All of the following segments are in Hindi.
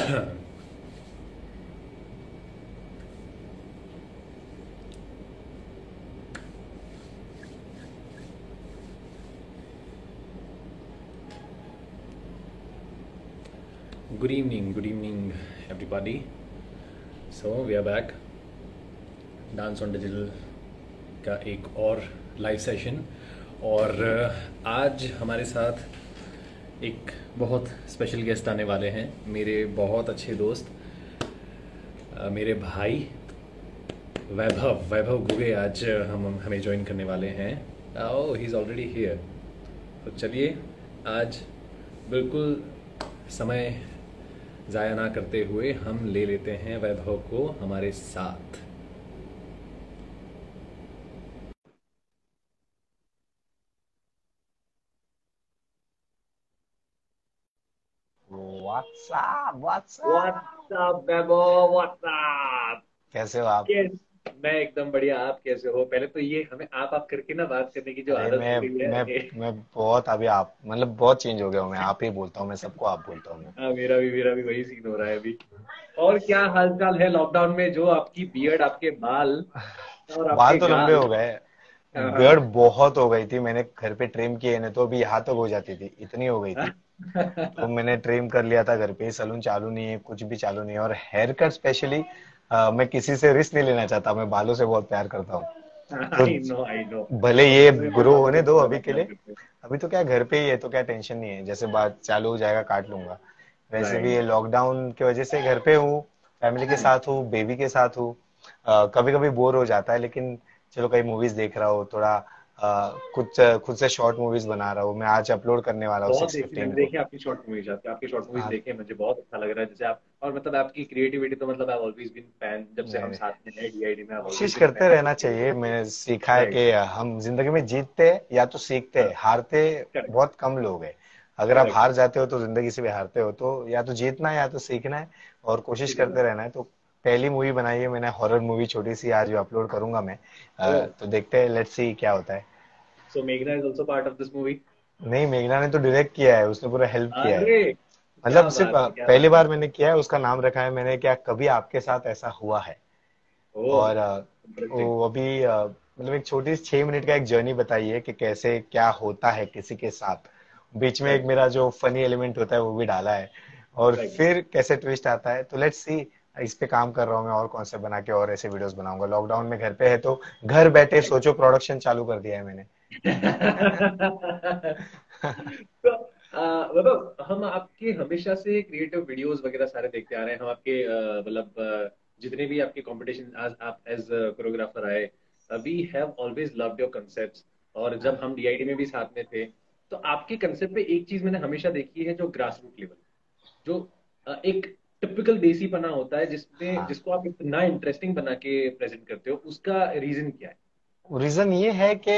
good evening, everybody. So we are back. Dance on digital का एक और लाइव सेशन और आज हमारे साथ एक बहुत स्पेशल गेस्ट आने वाले हैं, मेरे बहुत अच्छे दोस्त, मेरे भाई वैभव वैभव गुगे आज हम हमें ज्वाइन करने वाले हैं। ओह, ही इज़ ऑलरेडी हियर। तो चलिए आज बिल्कुल समय ज़ाया ना करते हुए हम ले लेते हैं वैभव को हमारे साथ। व्हाट्सअप व्हाट्सअप व्हाट्सअप वैभव, व्हाट्सअप। कैसे हो आप? मैं एकदम बढ़िया। आप कैसे हो? पहले तो ये हमें आप करके ना बात करने की जो अरे आदत मैं हो गई मैं है। मैं बहुत अभी आप मतलब बहुत चेंज हो गया हूँ। मैं आप ही बोलता हूँ, मैं सबको आप बोलता हूँ मैं। हाँ, मेरा भी वही सीन हो रहा है अभी। और क्या हालचाल है लॉकडाउन में? जो आपकी बियर्ड, आपके बाल और बाल आपके तो लंबे गाल। हो गए। हाँ बियर्ड हाँ। बहुत हो गई थी, मैंने घर पे ट्रिम किए ने तो अभी यहाँ तक हो जाती थी, इतनी हो गई थी। तो मैंने ट्रिम कर लिया था घर पे। सलून चालू नहीं है, कुछ भी चालू नहीं है। और हेयर कट स्पेशली मैं किसी से रिस्क नहीं लेना चाहता, मैं बालों से बहुत प्यार करता हूँ। तो आई नो। भले ये हमें भी ग्रो बालों होने से दो बहुत अभी ज्यादा के प्यार लिए। करते हैं। अभी तो क्या घर पे ही है तो क्या टेंशन नहीं है, जैसे बात चालू हो जाएगा काट लूंगा। वैसे भी राइट। ये लॉकडाउन की वजह से घर पे हूँ, फैमिली के साथ हूँ, बेबी के साथ हूँ। कभी कभी बोर हो जाता है, लेकिन चलो कहीं मूवीज देख रहा हूँ थोड़ा। कुछ खुद से शॉर्ट मूवीज बना रहा हूँ, मैं आज अपलोड करने वाला हूँ बहुत सिक्स देखी, मैंने फिफ्टीन को। देखी आपकी शॉर्ट मूवीज। आपकी शॉर्ट मूवीज हाँ। देखे, मुझे बहुत अच्छा लग रहा है। जैसे आप, और मतलब आपकी क्रिएटिविटी तो मतलब आई ऑलवेज बीन फैन। जब से नहीं हम नहीं, साथ में हैं डीआईडी में, आई ऑलवेज कोशिश बीन करते फैन ऑफ रहना चाहिए। क्रिएटिविटी। मैंने सीखा है राइट। कि हम जिंदगी में जीतते हैं या तो सीखते हाँ। हैं, हारते करेक्ट। बहुत कम लोग हैं। अगर आप करेक्ट। हार जाते हो तो जिंदगी से भी हारते हो, तो या तो जीतना है या तो सीखना है और कोशिश सीधी करते बात। रहना है। तो पहली मूवी बनाई है मैंने, हॉरर मूवी छोटी सी, आज अपलोड करूंगा मैं। ओ, तो देखते हैं, लेट्स सी क्या होता है। सो मेघना is also part of this movie? नहीं, मेघना ने तो डायरेक्ट किया है, उसने पूरा हेल्प किया है। अरे मतलब क्या सिर्फ बात है, क्या पहली बात है। बार मैंने किया है, उसका नाम रखा है मैंने, क्या कभी आपके साथ ऐसा हुआ है। ओह, और इंटरेस्टिंग। वो अभी मतलब एक छोटी 6 मिनट का एक जर्नी बताई है कि कैसे क्या होता है किसी के साथ। बीच में एक राइट। मेरा जो फनी एलिमेंट होता है वो भी डाला है। और राइट। फिर कैसे ट्विस्ट आता है, तो लेट्स सी। इस पे काम कर रहा हूँ मैं, और कौन से बना के और ऐसे वीडियोस बनाऊंगा। लॉकडाउन में घर पे है तो घर बैठे सोचो प्रोडक्शन चालू कर दिया है मैंने। तो मतलब हम आपके हमेशा से क्रिएटिव वीडियोस वगैरह सारे देखते आ रहे हैं। हम आपके मतलब जितने भी आपके कंपटीशन, आज आप एज कोरियोग्राफर आए, we have always loved your concepts. और जब हम डीआईडी में भी साथ में थे, तो आपके कंसेप्ट पे एक चीज मैंने हमेशा देखी है, जो ग्रास रूट लेवल, जो एक टिपिकल देसीपना होता है, जिसमें हाँ, जिसको आप इतना इंटरेस्टिंग बना के प्रेजेंट करते हो, उसका रीजन क्या है? रीजन ये है कि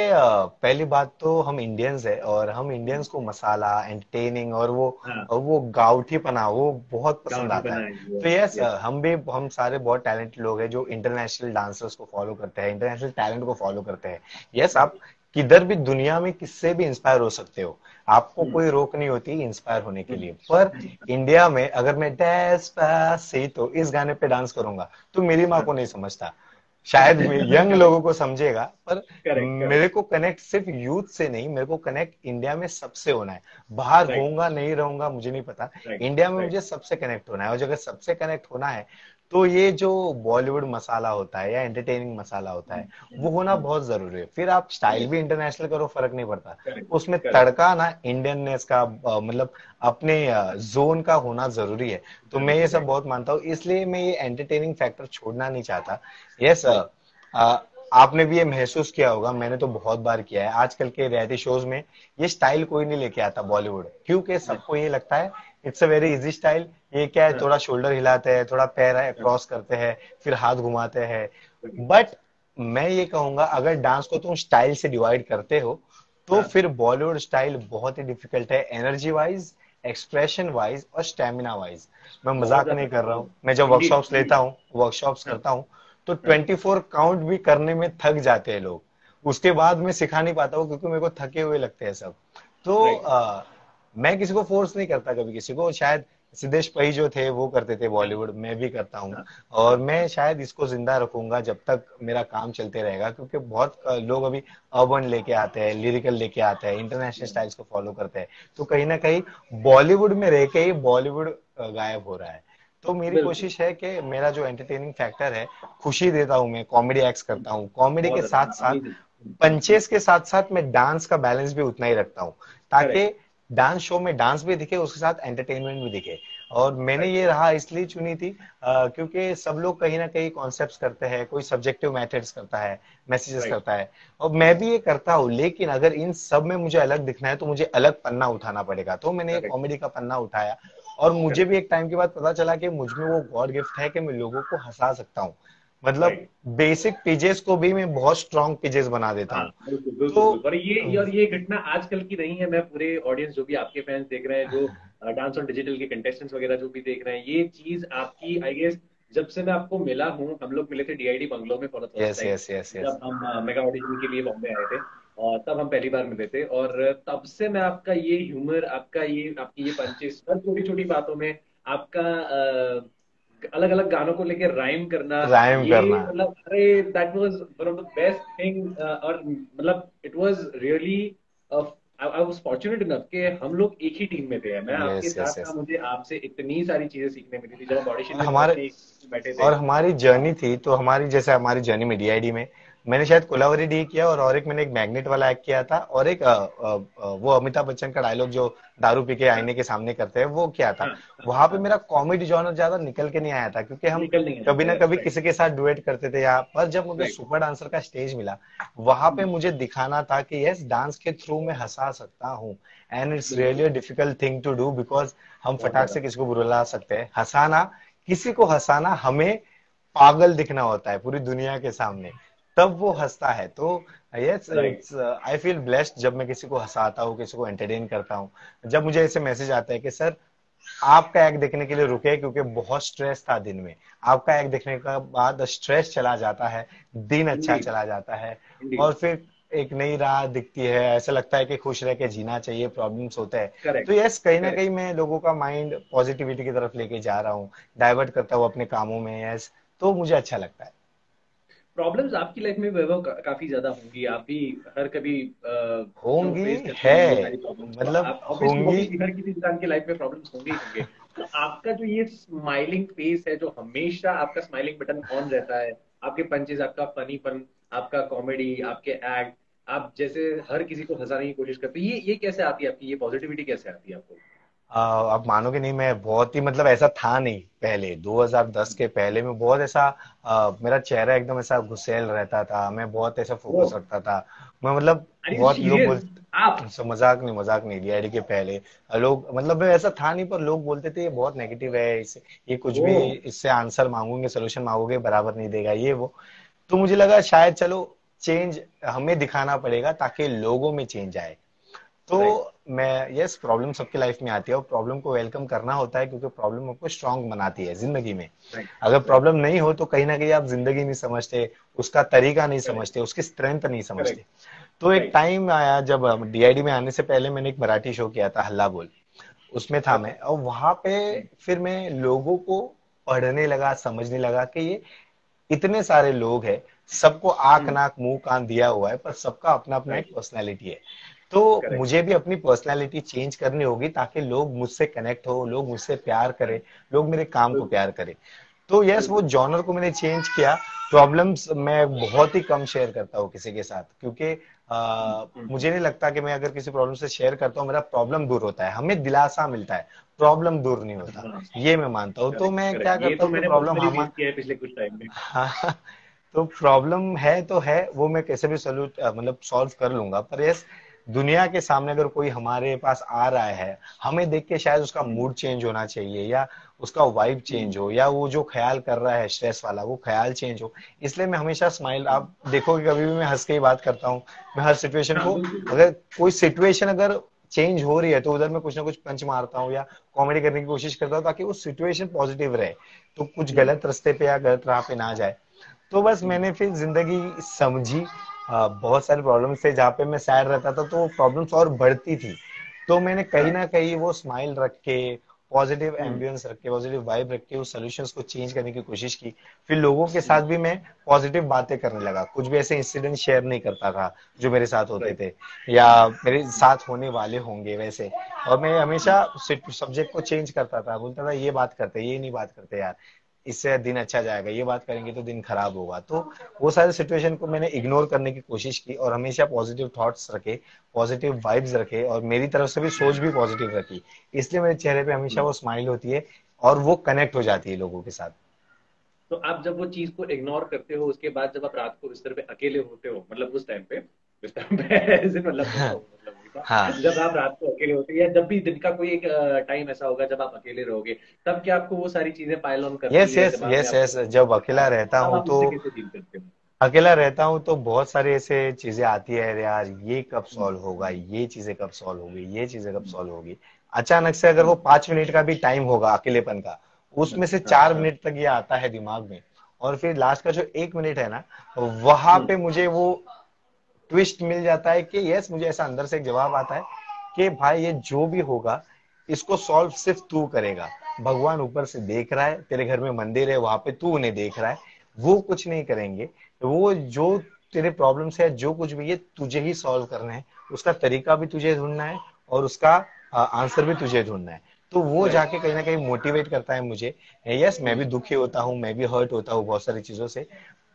पहली बात तो हम इंडियंस है, और हम इंडियंस को मसाला एंटरटेनिंग और हाँ, वो गाउठीपना वो बहुत पसंद गांधी आता है। बनाए। तो यस, यस। हम सारे बहुत टैलेंटेड लोग हैं जो इंटरनेशनल डांसर्स को फॉलो करते हैं, इंटरनेशनल टैलेंट को फॉलो करते हैं। यस, आप राइट। किधर भी दुनिया में किससे भी इंस्पायर हो सकते हो, आपको हम्म। कोई रोक नहीं होती इंस्पायर होने के लिए। पर हम्म। इंडिया में अगर मैं डेस्पासितो इस गाने पे डांस करूंगा तो मेरी माँ को नहीं समझता। शायद यंग करेक्ट। लोगों को समझेगा, पर करेक्ट। मेरे करेक्ट। को कनेक्ट सिर्फ यूथ से नहीं, मेरे को कनेक्ट इंडिया में सबसे होना है। बाहर राइट। होऊंगा नहीं रहूंगा मुझे नहीं पता, राइट। इंडिया में राइट। मुझे सबसे कनेक्ट होना है। और अगर सबसे कनेक्ट होना है तो ये जो बॉलीवुड मसाला होता है या एंटरटेनिंग मसाला होता है वो होना बहुत जरूरी है। फिर आप स्टाइल भी इंटरनेशनल करो, फर्क नहीं पड़ता। करेक्ट। उसमें करेक्ट। तड़का ना इंडियननेस का, मतलब अपने जोन का होना जरूरी है। तो मैं ये जरूरी। सब राइट। बहुत मानता हूँ, इसलिए मैं ये एंटरटेनिंग फैक्टर छोड़ना नहीं चाहता। Yes, right. आपने भी ये महसूस किया होगा, मैंने तो बहुत बार किया है, आजकल के रियलिटी शोज में ये स्टाइल कोई नहीं लेके आता बॉलीवुड, क्योंकि सबको ये लगता है it's a very easy style. ये क्या है, थोड़ा शोल्डर हिलाते हैं, थोड़ा पैर क्रॉस करते हैं, फिर हाथ घुमाते हैं। बट मैं ये कहूंगा, अगर डांस को तुम स्टाइल से डिवाइड करते हो तो हाँ, फिर बॉलीवुड स्टाइल बहुत ही डिफिकल्ट है, एनर्जी वाइज, एक्सप्रेशन वाइज और स्टेमिना वाइज। मैं बहुत मजाक ज्यादा, नहीं कर रहा बहुत हूँ, मैं जब इंडीड वर्कशॉप्स लेता इंडीड। हूँ, वर्कशॉप्स हाँ। करता हूँ, तो हाँ। 24 काउंट भी करने में थक जाते हैं लोग। उसके बाद मैं सिखा नहीं पाता हूँ क्योंकि मेरे को थके हुए लगते हैं सब। तो राइट। मैं किसी को फोर्स नहीं करता कभी किसी को, शायद सिद्धेश पै जो थे वो करते थे बॉलीवुड, मैं भी करता हूँ। हाँ और हाँ मैं हाँ। शायद इसको जिंदा रखूंगा जब तक मेरा काम चलते रहेगा, क्योंकि बहुत लोग अभी अर्बन लेके आते हैं, लिरिकल लेके आते हैं, इंटरनेशनल स्टाइल्स को फॉलो करते हैं, तो कहीं ना कहीं बॉलीवुड में रह के ही बॉलीवुड गायब हो रहा है। तो मेरी बिल्कुल। कोशिश है कि मेरा जो एंटरटेनिंग फैक्टर है, खुशी देता हूँ, मैं कॉमेडी एक्ट्स करता हूँ, कॉमेडी बहुत के साथ ज्यादा साथ अमेजिंग। पंचेस के साथ साथ मैं डांस का बैलेंस भी उतना ही रखता हूँ, ताकि करेक्ट। डांस शो में डांस भी दिखे, उसके साथ एंटरटेनमेंट भी दिखे। और मैंने राइट। ये रहा इसलिए चुनी थी क्योंकि सब लोग कहीं ना कहीं कॉन्सेप्ट्स करते हैं, कोई सब्जेक्टिव मेथड्स करता है, मैसेजेस राइट। करता है, और मैं भी ये करता हूँ, लेकिन अगर इन सब में मुझे अलग दिखना है तो मुझे अलग पन्ना उठाना पड़ेगा, तो मैंने ये करेक्ट। कॉमेडी का पन्ना उठाया। और मुझे भी करेक्ट। एक टाइम के बाद पता चला कि मुझ में वो गॉड गिफ्ट है कि मैं लोगों को हंसा सकता हूँ। मतलब राइट। बेसिक पिजेस को भी मैं बहुत स्ट्रॉन्ग पिजेस बना देता हाँ हूँ। बिल्कुल बिल्कुल तो बिल्कुल। और ये घटना आजकल की नहीं है। मैं पूरे ऑडियंस जो भी आपके फैंस देख रहे हैं, जो डांस ऑन डिजिटल के कंटेस्टेंट्स वगैरह जो भी देख रहे हैं, ये चीज आपकी आई गेस जब से मैं आपको मिला हूँ, हम लोग मिले थे डीआईडी बंगलो में for the first yes time, yes yes yes. जब हम मेगा ऑडिशन के लिए बॉम्बे आए थे, और तब हम पहली बार मिले थे। और तब से मैं आपका ये ह्यूमर, आपका ये आपकी ये पंचेस, हर छोटी छोटी बातों में आपका अलग अलग गानों को लेकर राइम करना, राइम ये करना। मतलब अरे that was one of the best thing. और मतलब it was really I was fortunate enough कि हम लोग एक ही टीम में थे, मैं आपके यस साथ यस था, यस। मुझे आपसे इतनी सारी चीजें सीखने मिली थी जब हम ऑडिशन में हमारे पहुंचे बैठे थे। और हमारी जर्नी थी, तो हमारी जैसे हमारी जर्नी में डीआईडी में मैंने शायद कोलावरी डी किया, और एक मैंने एक मैग्नेट वाला एक्ट किया था, और एक वो अमिताभ बच्चन का डायलॉग जो दारू पी के हाँ आईने के सामने करते हैं वो किया था। हाँ हाँ वहां पे हाँ। मेरा कॉमेडी जॉनर ज्यादा निकल के नहीं आया था, क्योंकि हम निकल नहीं कभी आता ना है। कभी राइट। किसी के साथ डुएट करते थे यहाँ पर। जब मुझे राइट। सुपर डांसर का स्टेज मिला, वहां पे मुझे दिखाना था कि यस, डांस के थ्रू मैं हंसा सकता हूँ। एंड इट्स बिल्कुल। Really a difficult thing to do, because हम बहुत फटाक ज्यादा। से किसी को बुरुला सकते हैं, हंसाना, किसी को हंसाना हमें पागल दिखना होता है पूरी दुनिया के सामने, तब वो हंसता है। तो yes, right. It's I feel blessed जब मैं किसी को हंसाता हूँ, किसी को एंटरटेन करता हूँ। जब मुझे ऐसे मैसेज आता है कि सर, आपका एक्ट देखने के लिए रुके क्योंकि बहुत स्ट्रेस था दिन में, आपका एक्ट देखने के बाद स्ट्रेस चला जाता है, दिन अच्छा इंडीड। चला जाता है, इंडीड। और फिर एक नई राह दिखती है, ऐसा लगता है कि खुश रह के जीना चाहिए, प्रॉब्लम्स होते हैं। तो करेक्ट। यस, कहीं ना करेक्ट। कहीं मैं लोगों का माइंड पॉजिटिविटी की तरफ लेके जा रहा हूँ, डाइवर्ट करता हूँ अपने कामों में। यस, तो मुझे अच्छा लगता है। प्रॉब्लम्स आपकी लाइफ में वैभव काफी ज्यादा होंगी, आप भी हर कभी होंगी फेस करते है, होंगे सारी प्रॉब्लम्स को। मतलब आप ऑब्वियसली होंगी। ऑब्वियसली हर किसी इंसान की लाइफ में प्रॉब्लम्स होंगे ही होंगे। तो आपका जो ये स्माइलिंग फेस है, जो हमेशा आपका स्माइलिंग बटन ऑन रहता है, आपके पंचेस, आपका फनीपन, आपका कॉमेडी, आपके एक्ट, आप जैसे हर किसी को हंसाने की कोशिश करते हैं, ये कैसे आती है आपकी, ये पॉजिटिविटी कैसे आती है आपको? आप मानोगे नहीं, मैं बहुत ही, मतलब ऐसा था नहीं पहले, 2010 के पहले मैं बहुत ऐसा, मेरा चेहरा एकदम ऐसा गुस्सैल रहता था, मैं बहुत ऐसा वो फोकस रखता था। मैं मतलब आर यू बहुत लोग सीरियस? बोल, आप? मजाक नहीं, मजाक नहीं, डीआईडी के पहले लोग, मतलब मैं ऐसा था नहीं, पर लोग बोलते थे ये बहुत नेगेटिव है, इसे, ये कुछ ओ। भी इससे आंसर मांगोगे, सोल्यूशन मांगोगे, बराबर नहीं देगा ये वो। तो मुझे लगा शायद चलो चेंज हमें दिखाना पड़ेगा ताकि लोगों में चेंज आए। तो राइट। मैं, यस, प्रॉब्लम सबके लाइफ में आती है, और प्रॉब्लम को वेलकम करना होता है, क्योंकि प्रॉब्लम आपको स्ट्रांग बनाती है जिंदगी में। राइट। अगर राइट। प्रॉब्लम नहीं हो तो कहीं ना कहीं आप जिंदगी नहीं समझते, उसका तरीका नहीं करेक्ट। समझते, उसकी स्ट्रेंथ नहीं समझते। करेक्ट। तो एक राइट। टाइम आया जब डीआईडी में आने से पहले मैंने एक मराठी शो किया था, हल्ला बोल, उसमें था अच्छा। मैं, और वहां पे फिर मैं लोगों को पढ़ने लगा, समझने लगा कि ये इतने सारे लोग हैं, सबको आंख हम्म। नाक मुंह कान दिया हुआ है, पर सबका अपना अपना एक राइट। पर्सनैलिटी है। तो करेक्ट। मुझे भी अपनी पर्सनैलिटी चेंज करनी होगी ताकि लोग मुझसे कनेक्ट हो, लोग मुझसे प्यार करें, राइट। लोग मेरे काम को बिल्कुल। प्यार करें। तो यस, वो बिल्कुल। जॉनर को मैंने चेंज किया। प्रॉब्लम्स मैं बहुत ही कम शेयर करता हूँ किसी के साथ, क्योंकि मुझे नहीं लगता कि मैं अगर किसी प्रॉब्लम से शेयर करता हूँ मेरा प्रॉब्लम दूर होता है, हमें दिलासा मिलता है, प्रॉब्लम दूर नहीं होता, हाँ। ये मैं मानता हूँ। तो करेक्ट मैं क्या करेक्ट, ये करता तो हूँ कि मैंने प्रॉब्लम पर्सनली हम, फेस किया है पिछले कुछ टाइम में। हाँ, तो प्रॉब्लम है तो है, वो मैं कैसे भी सोल्यूट मतलब सॉल्व कर लूंगा, पर यस, दुनिया के सामने अगर कोई हमारे पास आ रहा है, हमें देख के शायद उसका हम्म। मूड चेंज होना चाहिए, या उसका वाइब चेंज हम्म। हो, या वो जो ख्याल कर रहा है स्ट्रेस वाला वो ख्याल चेंज हो। इसलिए मैं हमेशा स्माइल, हम्म। आप देखोगे कभी भी मैं हंस के ही बात करता हूँ। मैं हर सिचुएशन हाँ को, बिल्कुल अगर बिल्कुल। कोई सिचुएशन अगर चेंज हो रही है तो उधर मैं कुछ ना कुछ पंच मारता हूँ या कॉमेडी करने की कोशिश करता हूँ, ताकि वो सिचुएशन पॉजिटिव रहे, तो कुछ हम्म। गलत रास्ते पे या गलत राह पे ना जाए। तो बस हम्म। मैंने फिर जिंदगी समझी। बहुत सारे प्रॉब्लम्स थे जहाँ पे मैं सैड रहता था, तो प्रॉब्लम्स और बढ़ती थी। तो मैंने कहीं हाँ। ना कहीं वो स्माइल रख के, पॉजिटिव एम्बियंस रख के, पॉजिटिव वाइब रख के उस सॉल्यूशंस को चेंज करने की कोशिश की। फिर लोगों के साथ भी मैं पॉजिटिव बातें करने लगा, कुछ भी ऐसे इंसिडेंट शेयर नहीं करता था जो मेरे साथ होते राइट। थे या मेरे साथ होने वाले होंगे वैसे। और मैं हमेशा सब्जेक्ट को चेंज करता था, बोलता था ये बात करते, ये नहीं बात करते यार, इससे दिन अच्छा जाएगा, ये बात करेंगे तो दिन खराब होगा। तो वो सारे सिचुएशन को मैंने इग्नोर करने की कोशिश की और हमेशा पॉजिटिव थॉट्स रखे, पॉजिटिव वाइब्स रखे और मेरी तरफ से भी सोच भी पॉजिटिव रखी। इसलिए मेरे चेहरे पे हमेशा वो स्माइल होती है और वो कनेक्ट हो जाती है लोगों के साथ। तो आप जब वो चीज को इग्नोर करते हो, उसके बाद जब आप रात को बिस्तर पे अकेले होते हो, मतलब उस टाइम पे बिस्तर पे ऐसे मतलब मतलब वही था। हाँ। जब आप रात को अकेले होते हो या जब भी दिन का कोई एक टाइम ऐसा होगा जब आप अकेले रहोगे, तब क्या आपको वो सारी चीजें पाइल ऑन करती यस है यस दिमाग में यस आपके? यस, जब अकेला रहता तब हूँ आप तो, उससे कैसे डील करते हो? अकेला रहता हूँ तो बहुत सारी ऐसे चीजें आती है, अरे यार ये कब सॉल्व होगा, ये चीजें कब सॉल्व होगी, ये चीजें कब सॉल्व होगी। अचानक से अगर वो 5 मिनट का भी टाइम होगा अकेलेपन का, उसमें से हाँ 4 मिनट तक ये आता है दिमाग में। और फिर लास्ट का जो 1 मिनट है ना, वहां पे मुझे वो ट्विस्ट मिल जाता है कि यस, मुझे ऐसा अंदर से एक जवाब आता है कि भाई ये जो भी होगा इसको सॉल्व सिर्फ तू करेगा। भगवान ऊपर से देख रहा है, तेरे घर में मंदिर है वहां पे तू उन्हें देख रहा है, वो कुछ नहीं करेंगे। वो जो तेरे प्रॉब्लम्स है, जो कुछ भी है, तुझे ही सॉल्व करना है, उसका तरीका भी तुझे ढूंढना है और उसका आंसर भी तुझे ढूंढना है। तो वो राइट। जाके कहीं ना कहीं मोटिवेट करता है मुझे। यस, मैं भी दुखी होता हूँ, मैं भी हर्ट होता हूँ बहुत सारी चीजों से,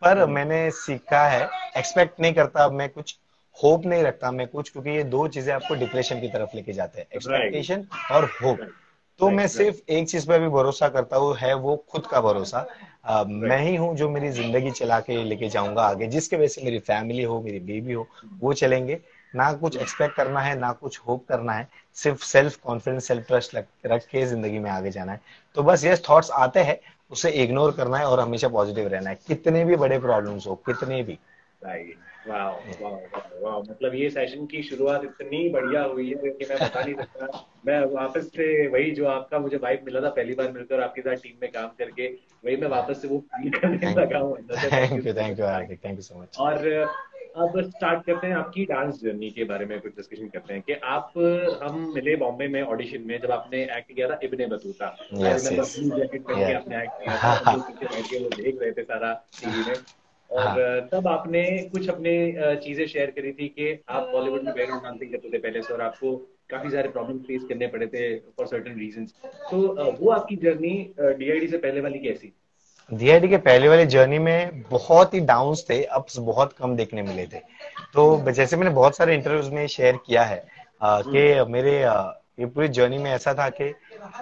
पर मैंने सीखा है, एक्सपेक्ट नहीं करता अब मैं कुछ, होप नहीं रखता मैं कुछ, क्योंकि ये दो चीजें आपको डिप्रेशन की तरफ लेके जाते हैं, राइट। एक्सपेक्टेशन और होप। राइट। तो मैं राइट। राइट। सिर्फ एक चीज पे भी भरोसा करता हूँ, है वो खुद का भरोसा। मैं राइट। ही हूँ जो मेरी जिंदगी चला के लेके जाऊंगा आगे, जिसके वजह से मेरी फैमिली हो, मेरी बेबी हो, वो चलेंगे। ना कुछ एक्सपेक्ट करना है, ना कुछ होप करना है, सिर्फ सेल्फ कॉन्फिडेंस, सेल्फ ट्रस्ट रख के जिंदगी में आगे जाना है। तो बस ये थॉट्स आते हैं, उसे इग्नोर करना है और हमेशा पॉजिटिव रहना है, कितने भी बड़े प्रॉब्लम्स हो, कितने भी। राइट। वाह वाह वाह वाह, मतलब ये सेशन की शुरुआत इतनी बढ़िया हुई है कि मैं बता नहीं सकता। मैं वापस से वही जो आपका मुझे वाइब मिला था पहली बार मिलकर आपके साथ टीम में काम करके, वही मैं वापस से वो फील करने थैंक लगा हूँ अंदर से। Thank you so thank you much. Hardik, thank you so much. और अब स्टार्ट करते हैं आपकी डांस जर्नी के बारे में कुछ डिस्कशन करते हैं कि आप, हम मिले बॉम्बे में ऑडिशन में जब आपने एक्ट किया था Ibne Batuta. I yes remember yes. Blue jacket पहन के या आपने एक्ट किया था, सब लोग पीछे बैठ के वो देख रहे थे सारा टीवी में। और हाँ। तब आपने कुछ अपने चीजें शेयर करी थी कि आप बॉलीवुड में बैकग्राउंड डांसिंग करते थे पहले से और आपको काफी सारे प्रॉब्लम फेस करने पड़े थे फॉर सर्टेन रीजंस। तो वो आपकी जर्नी डीआईडी से पहले वाली कैसी? डीआईडी के पहले वाली जर्नी में बहुत ही डाउन्स थे, अप्स बहुत कम देखने मिले थे। तो जैसे मैंने बहुत सारे इंटरव्यूज में शेयर किया है हम्म। कि मेरे ये पूरी जर्नी में ऐसा था कि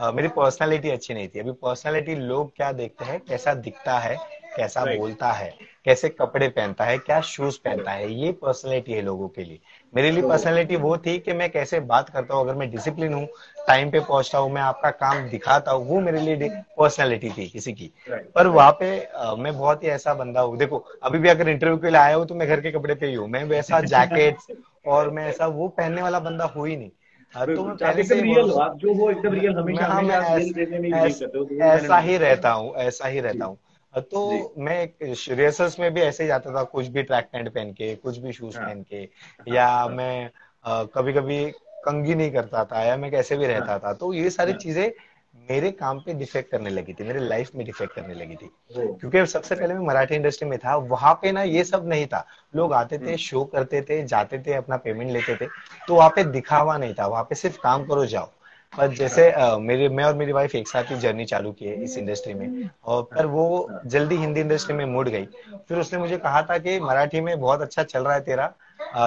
मेरी पर्सनालिटी अच्छी नहीं थी। अभी पर्सनालिटी लोग क्या देखते हैं, कैसा दिखता है, कैसा राइट। बोलता है, कैसे कपड़े पहनता है, क्या शूज पहनता है, ये पर्सनालिटी है लोगों के लिए। मेरे लिए लोगों को। पर्सनालिटी वो थी कि मैं कैसे बात करता हूँ, अगर मैं डिसिप्लिन हूँ, टाइम पे पहुंचता हूँ, मैं आपका काम दिखाता हूँ, वो मेरे लिए पर्सनालिटी थी किसी की। राइट। पर वहां राइट। पे मैं बहुत ही ऐसा बंदा हूँ, देखो अभी भी अगर इंटरव्यू के लिए आया हूँ तो मैं घर के कपड़े पे ही हूँ, मैं वैसा जैकेट्स और मैं ऐसा वो पहनने वाला बंदा हूँ ही नहीं। तो मैं बिल्कुल, तो आप पहले से एकदम ही रियल हो, भरोसा, आप जो हो एकदम रियल, मैं हमेशा हाँ मैं हमेशा आप रियल रहने में बिलीव करते हो, तो वो मैंने ऐसा ही नोटिस किया है। रहता हूँ, ऐसा ही रहता जी। हूँ। जी। तो मैं रिहर्सल्स में भी ऐसे ही जाता था, कुछ भी ट्रैक पैंट पहन के, कुछ भी शूज हाँ पहन के, हाँ या हाँ मैं कभी कभी कंघी नहीं करता था, या मैं कैसे भी हाँ रहता था। तो ये सारी हाँ। चीजें मेरे काम पे डिफेक्ट करने लगी थी, मेरे लाइफ में डिफेक्ट करने लगी थी। वो। क्योंकि सबसे राइट। पहले मैं मराठी इंडस्ट्री में था, वहां पे ना ये सब नहीं था। लोग आते थे, हम्म। शो करते थे, जाते थे, अपना पेमेंट लेते थे। तो वहां पे दिखावा नहीं था, वहां पे सिर्फ काम करो जाओ। पर जैसे हाँ मेरे मैं और मेरी वाइफ एक साथ ही जर्नी चालू की है इस इंडस्ट्री में, और हाँ पर वो हाँ। जल्दी हिंदी इंडस्ट्री में मुड़ गई। फिर उसने मुझे कहा था कि मराठी में बहुत अच्छा चल रहा है तेरा,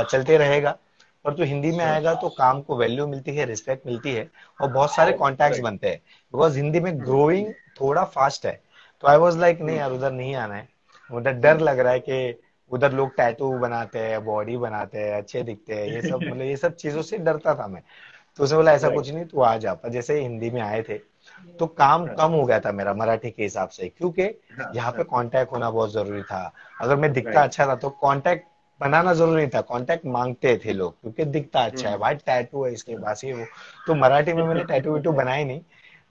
चलते रहेगा, पर तू हिंदी में हाँ। आएगा तो काम को वैल्यू मिलती है, रिस्पेक्ट मिलती है, और बहुत सारे कॉन्टैक्ट्स राइट। बनते हैं, बिकॉज हिंदी में हम्म। ग्रोइंग थोड़ा फास्ट है। तो आई वॉज लाइक नहीं हम्म। यार, उधर नहीं आना है। उधर डर हम्म। लग रहा है कि उधर लोग टैटू बनाते हैं, बॉडी बनाते हैं, अच्छे दिखते हैं, ये सब, मतलब ये सब चीजों से डरता था मैं। तो उसने बोला ऐसा राइट। कुछ नहीं, तू आ जा। पर जैसे ही हिंदी में आए थे तो काम हाँ कम हो गया था मेरा मराठी के हिसाब से, क्योंकि हाँ यहाँ पे हाँ। कांटेक्ट होना बहुत जरूरी था। अगर मैं दिखता राइट। अच्छा था तो कांटेक्ट बनाना जरूरी था, कांटेक्ट मांगते थे लोग क्योंकि दिखता अच्छा है, हम्म। भाई टैटू है इसके पास, ये वो। तो मराठी में मैंने टैटू वैटू बनाए नहीं।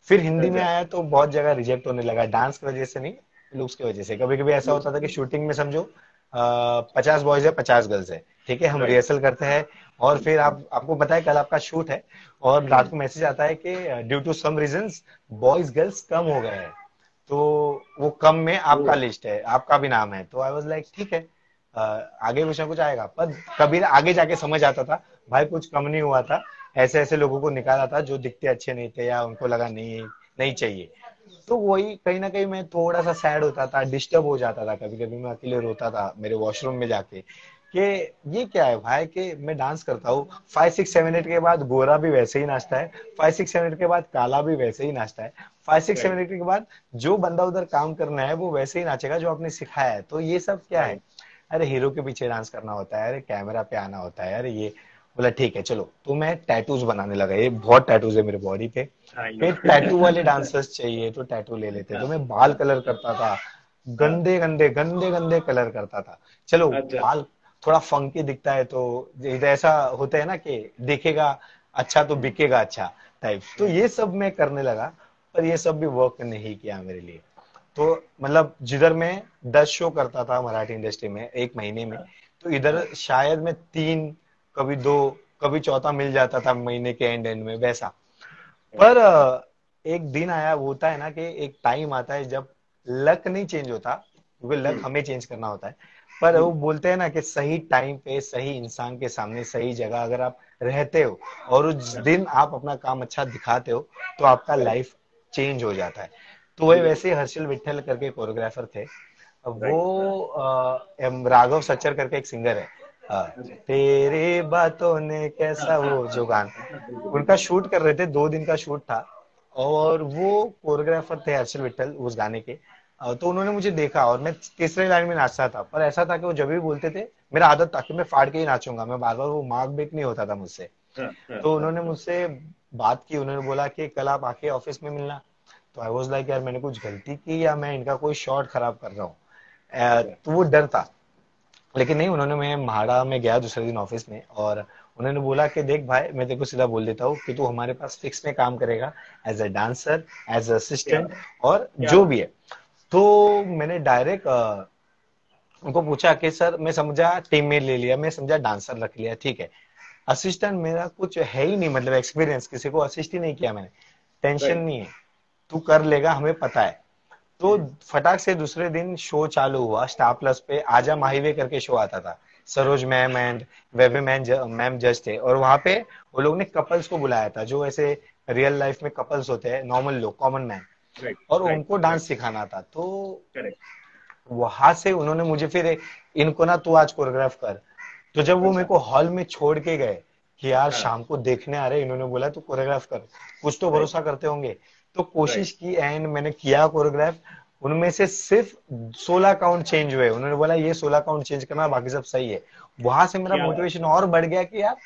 फिर हिंदी में अच्छा। आया तो बहुत जगह रिजेक्ट होने लगा, डांस की वजह से नहीं, लुक्स की वजह से। कभी कभी ऐसा लुक्स होता था की कि वजह से। शूटिंग में समझो 50 बॉयज है, 50 गर्ल्स है, ठीक है, हम राइट। रिहर्सल करते हैं, और फिर आपको पता है कल आपका शूट है, और रात को मैसेज आता है कि due to some reasons boys girls कम हो गए हैं, तो वो कम में ओ। आपका लिस्ट है, आपका भी नाम है। तो आई वाज लाइक ठीक है, आगे कुछ ना कुछ आएगा। पर कभी आगे जाके समझ आता था भाई कुछ कम नहीं हुआ था, ऐसे ऐसे लोगों को निकाला था जो दिखते अच्छे नहीं थे या उनको लगा नहीं नहीं चाहिए। तो वही कहीं ना कहीं मैं थोड़ा सा सैड होता था, डिस्टर्ब हो जाता था, कभी कभी मैं अकेले रोता था मेरे वॉशरूम में जाके कि ये क्या है भाई, कि मैं डांस करता हूँ 5 6 7 8 के बाद गोरा भी वैसे ही नाचता है, 5 6 7 8 के बाद काला भी वैसे ही नाचता है, 5 6 7 8 के बाद जो बंदा उधर काम करना है वो वैसे ही नाचेगा जो आपने सिखाया है। तो ये सब क्या है? राइट। अरे हीरो के पीछे डांस करना होता है, अरे कैमरा पे आना होता है, अरे ये। बोला ठीक है चलो, तो मैं टैटूज बनाने लगा, ये बहुत टैटूज है मेरे बॉडी पे। I know. फिर टैटू वाले डांसर्स चाहिए तो टैटू ले लेते, तो मैं बाल कलर करता था, गंदे गंदे गंदे गंदे कलर करता था। चलो अच्छा। बाल थोड़ा फंकी दिखता है तो इधर ऐसा होता है ना कि दिखेगा अच्छा तो बिकेगा अच्छा टाइप, तो ये सब मैं करने लगा। पर ये सब भी वर्क नहीं किया मेरे लिए। तो मतलब जिधर मैं 10 शो करता था मराठी इंडस्ट्री में एक महीने में, तो इधर शायद मैं 3, कभी 2, कभी चौथा मिल जाता था महीने के एंड एंड में वैसा। पर एक दिन आया, वो होता है ना कि एक टाइम आता है जब लक नहीं चेंज होता, क्योंकि लक हमें चेंज करना होता है। पर वो बोलते हैं ना कि सही टाइम पे सही इंसान के सामने सही जगह अगर आप रहते हो और उस दिन आप अपना काम अच्छा दिखाते हो, तो आपका राइट। लाइफ चेंज हो जाता है। तो वही बिल्कुल। वैसे ही हर्षल विट्ठल करके कोरियोग्राफर थे। वो राइट। राघव सच्चर करके एक सिंगर है, अच्छा। तेरे बातों ने हाँ कैसा, हाँ वो हाँ जो गान, हाँ, बिल्कुल उनका बिल्कुल। शूट कर रहे थे, 2 दिन का शूट था। और वो कोरियोग्राफर थे हर्षल विट्ठल उस गाने के। तो उन्होंने मुझे देखा और मैं तीसरे लाइन में नाचता था, पर ऐसा था कि वो जब भी बोलते थे, मेरा आदत था कि मैं फाड़ के ही नाचूंगा, मैं बार बार, वो मार्क ब्रेक नहीं होता था मुझसे। हाँ हाँ तो हाँ उन्होंने हाँ। मुझसे बात की, उन्होंने बोला कि कल आप आके ऑफिस में मिलना। तो आई वाज लाइक यार मैंने कुछ गलती की या मैं इनका कोई शॉट खराब कर रहा हूँ? अच्छा। तो वो डर था। लेकिन नहीं, उन्होंने, मैं म्हाडा में गया दूसरे दिन ऑफिस में, और उन्होंने बोला कि देख भाई, मैं तेरे को सीधा बोल देता हूँ कि तू हमारे पास फिक्स में काम करेगा, एज अ डांसर, एज क्या असिस्टेंट, बात। और क्या जो बात। भी है। तो मैंने डायरेक्ट उनको पूछा कि सर, मैं समझा टीम में ले लिया, मैं समझा डांसर रख लिया, ठीक है, असिस्टेंट मेरा कुछ है ही नहीं, मतलब एक्सपीरियंस किसी को असिस्ट ही नहीं किया मैंने, टेंशन राइट। नहीं है, तू कर लेगा, हमें पता है। तो फटाक से दूसरे दिन शो चालू हुआ स्टार प्लस पे, आजा माहीवे करके शो आता था। सरोज मैम एंड वेवे मैम जज थे, और वहां पे वो लोग ने कपल्स को बुलाया था, जो ऐसे रियल लाइफ में कपल्स होते हैं, नॉर्मल लोग, कॉमन मैन, राइट और राइट उनको राइट। डांस सिखाना था। तो करेक्ट। वहां से उन्होंने मुझे फिर इनको ना, तू आज कोरियोग्राफ कर। तो जब वो मेरे अच्छा। को हॉल में छोड़ के गए कि यार हाँ। शाम को देखने आ रहे, इन्होंने बोला तू कोरियोग्राफ कर, कुछ तो राइट भरोसा करते होंगे। तो कोशिश राइट। की एंड मैंने किया कोरियोग्राफ। उनमें से सिर्फ 16 काउंट चेंज हुए, उन्होंने बोला ये 16 काउंट चेंज करना, बाकी सब सही है। वहां से मेरा क्या बात। मोटिवेशन और बढ़ गया कि यार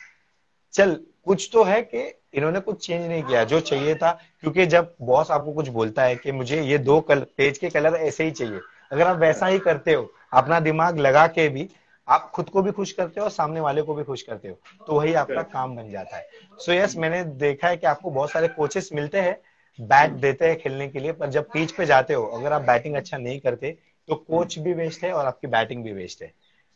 चल, कुछ तो है कि इन्होंने कुछ चेंज नहीं किया जो चाहिए था। क्योंकि जब बॉस आपको कुछ बोलता है कि मुझे ये 2 पेज के कलर ऐसे ही चाहिए, अगर आप हाँ। वैसा ही करते हो, अपना दिमाग लगा के भी, आप खुद को भी खुश करते हो और सामने वाले को भी खुश करते हो, तो वही आपका करेक्ट। काम बन जाता है। सो यस, मैंने देखा है कि आपको बहुत सारे कोचेस मिलते हैं, बैट देते हैं खेलने के लिए, पर जब पिच पे जाते हो अगर आप बैटिंग अच्छा नहीं करते, तो कोच भी वेस्ट है और आपकी बैटिंग भी वेस्ट है,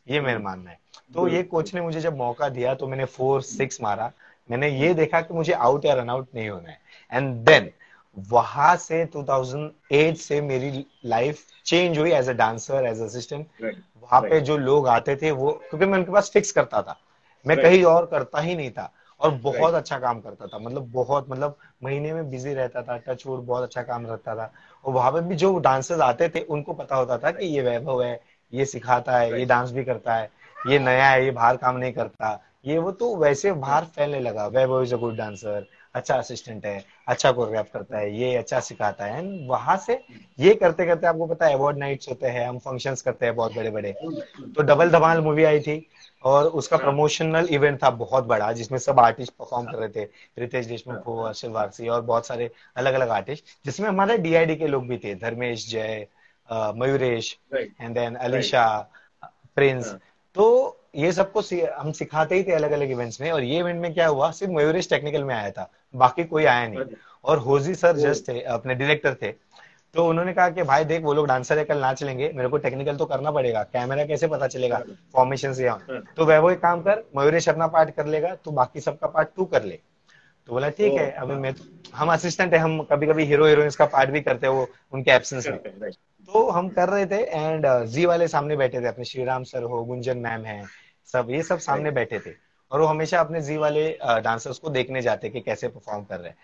ये मेरा मानना है। तो ये बिल्कुल। कोच ने मुझे जब मौका दिया तो मैंने 4 6 मारा। मैंने ये देखा कि मुझे आउट या रन आउट नहीं होना है, एंड देन वहां से 2008 से मेरी लाइफ चेंज हुई as a dancer, as assistant. Right वहां पे राइट जो लोग आते थे वो, क्योंकि मैं उनके पास फिक्स करता था, मैं राइट कहीं और करता ही नहीं था, और बहुत राइट। अच्छा काम करता था, मतलब बहुत, मतलब महीने में बिजी रहता था, टच वुड बहुत अच्छा काम रहता था। और वहां पे भी जो डांसर्स आते थे उनको पता होता था कि ये वैभव है, ये सिखाता है, ये राइट। डांस भी करता है, ये नया है, ये बाहर काम नहीं करता, ये वो। तो वैसे बाहर फैलने लगा, वैभव इज अ गुड डांसर, अच्छा असिस्टेंट है, अच्छा कोरियोग्राफ करता है, ये अच्छा सिखाता है। एंड वहां से ये करते करते, आपको पता है अवार्ड नाइट्स होते हैं, हम फंक्शंस करते हैं बहुत बड़े बड़े। तो डबल धमाल मूवी आई थी, और उसका हाँ। प्रमोशनल इवेंट था बहुत बड़ा, जिसमें सब आर्टिस्ट परफॉर्म कर रहे थे, रितेश देशमुख हाँ। हो, हर्षल वारसी, और बहुत सारे अलग अलग आर्टिस्ट, जिसमें हमारे डीआईडी के लोग भी थे, Dharmesh, Jay, Mayuresh, right and then right. Alisha, Prince. हाँ। तो ये सबको हम सिखाते ही थे अलग अलग इवेंट्स में, और ये इवेंट में क्या हुआ, सिर्फ मयूरेश टेक्निकल में आया था, बाकी कोई आया नहीं। अच्छा। और होजी सर ओ। जस्ट थे, अपने डायरेक्टर थे। तो उन्होंने कहा कि भाई देख वो लोग डांसर है, कल नाच लेंगे, मेरे को टेक्निकल तो करना पड़ेगा, कैमरा कैसे पता चलेगा, हाँ, फॉर्मेशन से यहाँ। हाँ, तो वह वो एक काम कर, मयूरेश अपना पार्ट कर लेगा, तो बाकी सबका पार्ट तू कर ले। तो बोला ओ ठीक है, अभी हाँ, मैं हम असिस्टेंट है, हम कभी कभी हीरो हीरोइंस का पार्ट भी करते हैं वो उनके एब्सेंस में। करते हैं, राइट। तो हम कर रहे थे एंड जी वाले सामने बैठे थे, अपने श्रीराम सर हो, गुंजन मैम है, सब ये सब सामने राइट, बैठे थे। और वो हमेशा अपने जी वाले डांसर्स को देखने जाते कि कैसे परफॉर्म कर रहे हैं।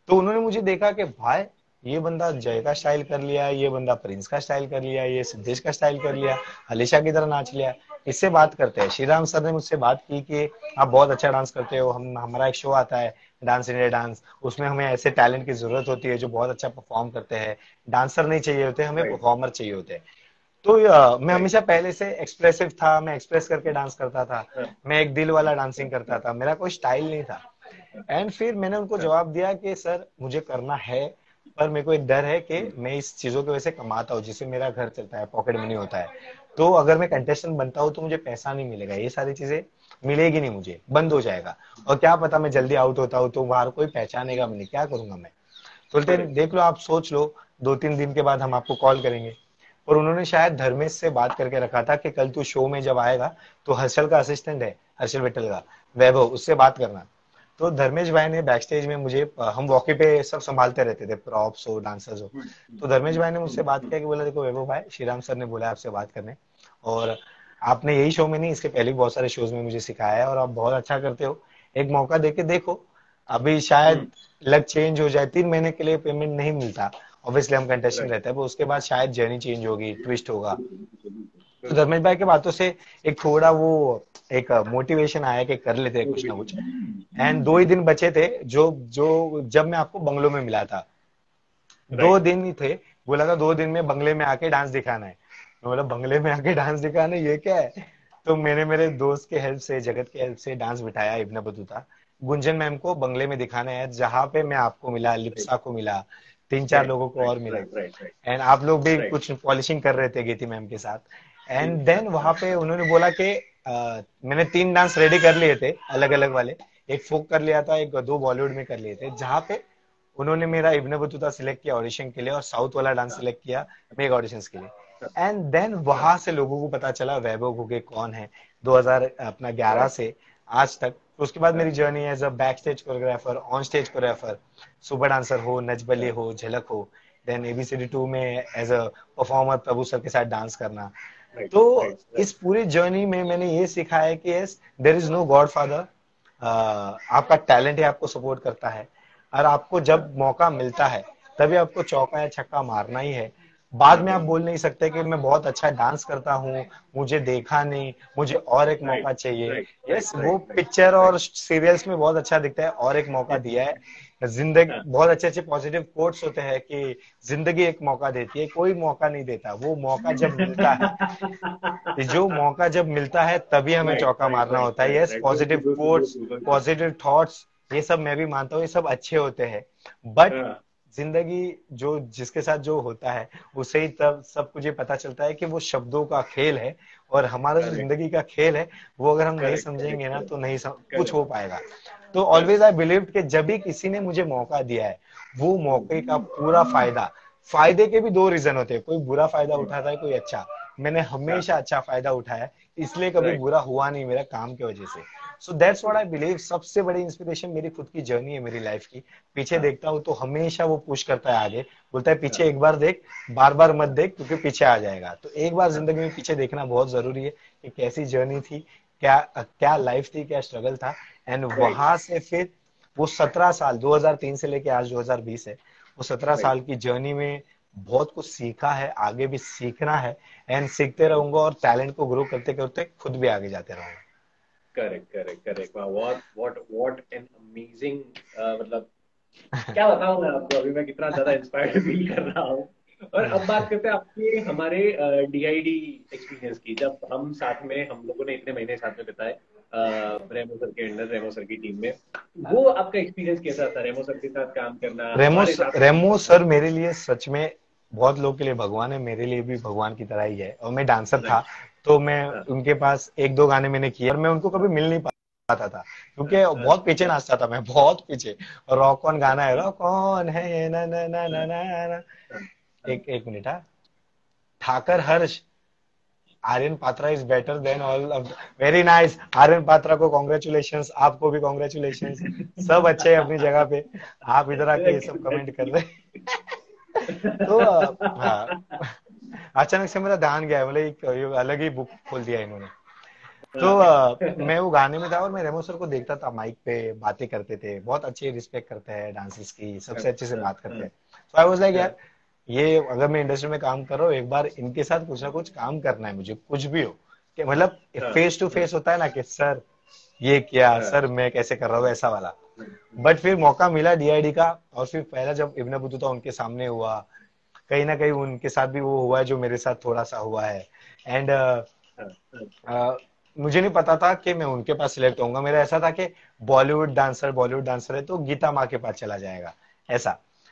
तो उन्होंने मुझे देखा कि भाई ये बंदा जय का स्टाइल कर लिया, ये बंदा प्रिंस का स्टाइल कर लिया, ये सिद्धेश का स्टाइल कर लिया, अलीशा की तरह नाच लिया। इससे बात करते हैं, श्रीराम सर ने मुझसे बात की कि आप बहुत अच्छा डांस करते हो, हम हमारा एक शो आता है डांस इंडिया डांस, उसमें हमें ऐसे टैलेंट की जरूरत होती है जो बहुत अच्छा परफॉर्म करते हैं। डांसर नहीं चाहिए होते, हमें राइट, परफॉर्मर चाहिए होते हैं। तो मैं राइट। हमेशा पहले से एक्सप्रेसिव था, मैं एक्सप्रेस करके डांस करता था, हाँ, मैं एक दिल वाला डांसिंग करता था, मेरा कोई स्टाइल नहीं था। एंड फिर मैंने उनको हाँ, जवाब दिया कि सर मुझे करना है, पर मेरे को एक डर है कि मैं इस चीजों की वजह से कमाता हूँ जिससे मेरा घर चलता है, पॉकेट मनी होता है। तो अगर मैं कंटेस्टेंट बनता हूँ तो मुझे पैसा नहीं मिलेगा, ये सारी चीजें मिलेगी नहीं, मुझे बंद हो जाएगा। और क्या पता मैं जल्दी आउट होता हूँ तो बाहर कोई पहचानेगा भी नहीं, क्या करूंगा मैं। तो बोलते हैं करेक्ट, देख लो, आप सोच लो, 2-3 दिन के बाद हम आपको कॉल करेंगे। और उन्होंने शायद धर्मेश से बात करके रखा था कि कल तू शो में जब आएगा तो हर्षल का असिस्टेंट है, हर्षल विठल का, वैभव, उससे बात करना। तो धर्मेश भाई ने बैक स्टेज में मुझे, हम वॉकी पे सब संभालते रहते थे, प्रॉप्स हो, डांसर्स हो। तो धर्मेश भाई ने मुझसे बात किया कि बोला देखो वैभव भाई, श्रीराम सर ने बोला आपसे बात करने, और आपने यही शो में नहीं, इसके पहले भी बहुत सारे शोज में मुझे सिखाया है और आप बहुत अच्छा करते हो, एक मौका देके देखो। अभी शायद लग चेंज हो जाए, 3 महीने के लिए पेमेंट नहीं मिलता, ऑब्वियसली हम कंटेस्टेंट राइट। रहते हैं, पर उसके बाद शायद जर्नी चेंज होगी, ट्विस्ट होगा। बिल्कुल, बिल्कुल, बिल्कुल, तो बिल्कुल। धर्मेश भाई की बातों से एक थोड़ा वो एक मोटिवेशन आया कि कर लेते हैं कुछ ना कुछ। एंड 2 ही दिन बचे थे, जो जो जब मैं आपको बंगलों में मिला था, दो राइट, दिन ही थे। बोला था 2 दिन में बंगले में आके डांस दिखाना है। मैं बोला बंगले में आके डांस दिखाना है, ये क्या है। तो मैंने मेरे दोस्त के हेल्प से, जगत के हेल्प से डांस बिठाया इब्न बतूता। गुंजन मैम को बंगले में दिखाना है, जहां पे मैं आपको मिला, राइट, लिप्सा को मिला, 3-4 राइट, लोगों को राइट, और मिला। राइट, राइट, राइट, एंड आप लोग भी राइट। कुछ पॉलिशिंग कर रहे थे गीति मैम के साथ। एंड हाँ, देन हाँ, वहां पे उन्होंने बोला कि मैंने 3 डांस रेडी कर लिए थे, अलग अलग वाले। एक फोक कर लिया था, एक 2 बॉलीवुड में कर लिए थे, जहां पे उन्होंने मेरा इब्न बतूता सिलेक्ट किया ऑडिशन के लिए, और साउथ वाला डांस हाँ, सिलेक्ट किया मेगा ऑडिशन के लिए। हाँ, एंड देन हाँ। वहां से लोगों को पता चला वैभव घुगे कौन है, 2011 राइट, से आज तक। तो उसके बाद मेरी हाँ, journey as a back stage choreographer, on stage choreographer, super dancer हो, नच बलिए हाँ, हो, झलक हो, देन ABCD 2 में as a performer Prabhu sir के साथ डांस करना। राइट, तो राइट, इस राइट, पूरी जर्नी में मैंने ये सीखा है कि yes, there is no godfather. आपका टैलेंट है, आपको सपोर्ट करता है, और आपको हाँ, जब मौका मिलता है तभी आपको चौका या छक्का मारना ही है। बाद में मारना आप ही बोल नहीं सकते कि मैं बहुत अच्छा डांस करता हूँ, मुझे देखा नहीं, मुझे और एक राइट, मौका चाहिए। राइट, राइट, यस, वो राइट, राइट, पिक्चर और राइट। सीरियल्स में बहुत अच्छा दिखता है, और एक मौका दिया है। जिंदगी हाँ, बहुत अच्छे अच्छे पॉजिटिव कोट्स होते हैं कि जिंदगी एक मौका देती है, कोई मौका नहीं देता, वो मौका जब मिलता है, कि जो मौका जब मिलता है तभी हमें राइट, चौका राइट, मारना राइट, होता है। Right, yes, right. Go positive through, go through, go quotes, through, go through. Positive thoughts, ये सब मैं भी मानता हूँ, ये सब अच्छे होते हैं। बट हाँ, जिंदगी जो जिसके साथ जो होता है, उसे ही तब सब कुछ ये पता चलता है कि वो शब्दों का खेल है, और हमारा जो करेक्ट, जिंदगी का खेल है, वो अगर हम नहीं करेक्ट, करेक्ट, समझेंगे ना तो करेक्ट, नहीं कुछ करेक्ट, हो पाएगा। तो ऑलवेज करेक्ट, आई बिलीव कि जब भी किसी ने मुझे मौका दिया है, वो मौके का पूरा फायदा, फायदे के भी 2 रीजन होते हैं, कोई बुरा फायदा उठाता है, कोई अच्छा। मैंने हाँ, हमेशा अच्छा फायदा उठाया, इसलिए कभी राइट, बुरा हुआ नहीं मेरा काम की वजह से। So that's what I believe, सबसे बड़ी इंस्पिरेशन मेरी खुद की जर्नी है, मेरी लाइफ की। पीछे हाँ, देखता हूँ तो हमेशा वो पुश करता है आगे, बोलता है पीछे हाँ, एक बार देख, बार बार मत देख, क्योंकि पीछे आ जाएगा। तो एक बार जिंदगी में पीछे देखना बहुत जरूरी है कि कैसी जर्नी थी, क्या क्या लाइफ थी, क्या स्ट्रगल था। एंड राइट, वहां से फिर वो 17 साल, 2003 से लेके आज 2020 है, वो 17 साल राइट। की जर्नी में बहुत कुछ सीखा है, आगे भी सीखना है। एंड सीखते रहूंगा, और टैलेंट को ग्रो करते करते खुद भी आगे जाते रहूंगा। Correct, correct, correct. What an amazing, मतलब क्या बताऊं मैं आपको, अभी मैं कितना ज्यादा इंस्पायर्ड फील कर रहा हूँ। और अब बात करते हैं आपके हमारे DID एक्सपीरियंस की, जब हम साथ में, हम लोगों ने इतने महीने साथ में बिताए रेमो सर के अंडर, रेमो सर की टीम में। वो आपका एक्सपीरियंस कैसा था, रेमो सर के साथ काम करना रेमो हमारे साथ? रेमो सर मेरे लिए सच में, बहुत लोग के लिए भगवान है, मेरे लिए भी भगवान की तरह ही है। और मैं डांसर था, राइट, तो मैं हाँ, उनके पास 1-2 गाने मैंने किए, और मैं उनको कभी मिल नहीं पाता था, हाँ, क्योंकि हाँ, बहुत पीछे नाचता था मैं, बहुत पीछे। और रॉक ऑन गाना है, हाँ, रॉक ऑन है ना ना ना ना हाँ, ना ना, हाँ, एक मिनट। हाँ, Thakar Harsh, Aryan Patra is better than all of. Very nice, Aryan Patra को कॉन्ग्रेचुलेशंस, आपको भी कॉन्ग्रेचुलेशंस। सब अच्छे हैं अपनी जगह पे, आप इधर आके ये सब कमेंट कर रहे हैं। तो हाँ, अचानक से मेरा ध्यान गया, मतलब एक ये अलग ही बुक खोल दिया इन्होंने। तो मैं वो गाने में था और मैं रेमो सर को देखता था, माइक पे बातें करते थे, बहुत अच्छी रिस्पेक्ट करते हैं डांसर्स की, सबसे अच्छे से बात करते हैं। तो आई वाज लाइक यार, ये अगर मैं इंडस्ट्री में काम कर रहा हूँ, एक बार इनके साथ कुछ ना कुछ काम करना है मुझे, कुछ भी हो कि मतलब फेस टू फेस होता है ना कि सर ये क्या, सर मैं कैसे कर रहा हूँ, ऐसा वाला। बट फिर मौका मिला डीआईडी का, और फिर पहला जब इब्ने बतूता उनके सामने हुआ, कहीं ना कहीं उनके साथ भी वो हुआ है जो मेरे साथ थोड़ा सा हुआ है। एंड मुझे नहीं पता था कि मैं उनके पास सिलेक्ट होऊंगा। मेरा ऐसा था कि बॉलीवुड डांसर है तो गीता माँ के पास चला जाएगा, ऐसा।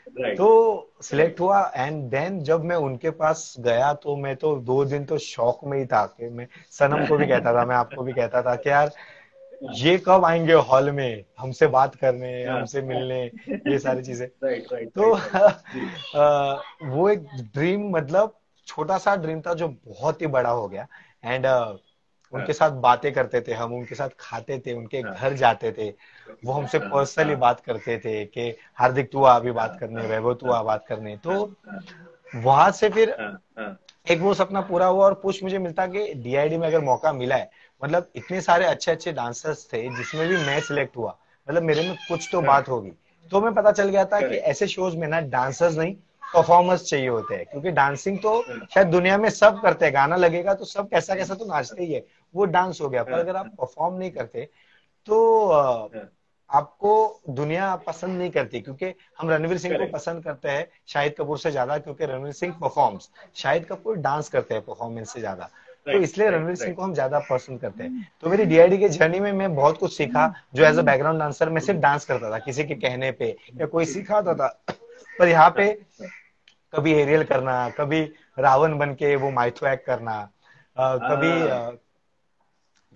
तो सिलेक्ट हुआ, एंड देन जब मैं उनके पास गया तो मैं तो 2 दिन तो शौक में ही था कि मैं सनम को भी कहता था, मैं आपको भी कहता था कि यार ये कब आएंगे हॉल में हमसे बात करने, हमसे मिलने, ये सारी चीजें। राइट राइट तो जी। वो एक ड्रीम, मतलब छोटा सा ड्रीम था जो बहुत ही बड़ा हो गया। एंड उनके साथ बातें करते थे हम, उनके साथ खाते थे, उनके घर जाते थे, वो हमसे पर्सनली बात करते थे कि हार्दिक तू आ अभी बात करने, वैभव तू आ बात करने। तो वहां से फिर एक वो सपना पूरा हुआ, और पुश मुझे मिलता कि डीआईडी में अगर मौका मिला है, मतलब इतने सारे अच्छे अच्छे डांसर्स थे जिसमें भी मैं सिलेक्ट हुआ, मतलब मेरे में कुछ तो बात होगी। तो मैं पता चल गया था कि ऐसे शोज में ना डांसर्स नहीं, परफॉर्मर्स चाहिए होते हैं, क्योंकि डांसिंग तो शायद दुनिया में सब करते हैं, गाना लगेगा तो सब कैसा कैसा तो नाचते ही है, वो डांस हो गया। पर अगर आप परफॉर्म नहीं करते तो आपको दुनिया पसंद नहीं करती, क्योंकि हम रणवीर सिंह को पसंद करते हैं शाहिद कपूर से ज्यादा, क्योंकि रणवीर सिंह परफॉर्म्स, शाहिद कपूर डांस करते हैं परफॉर्मेंस से ज्यादा। तो इसलिए रणवीर सिंह को हम ज्यादा पसंद करते हैं। तो मेरी डीआईडी की जर्नी में मैं बहुत कुछ सीखा, जो एज अ बैकग्राउंड डांसर मैं सिर्फ डांस करता था किसी के कहने पे, या कोई सिखाता था। पर यहाँ पे कभी एरियल करना, कभी रावण बन के वो माइथो एक्ट करना,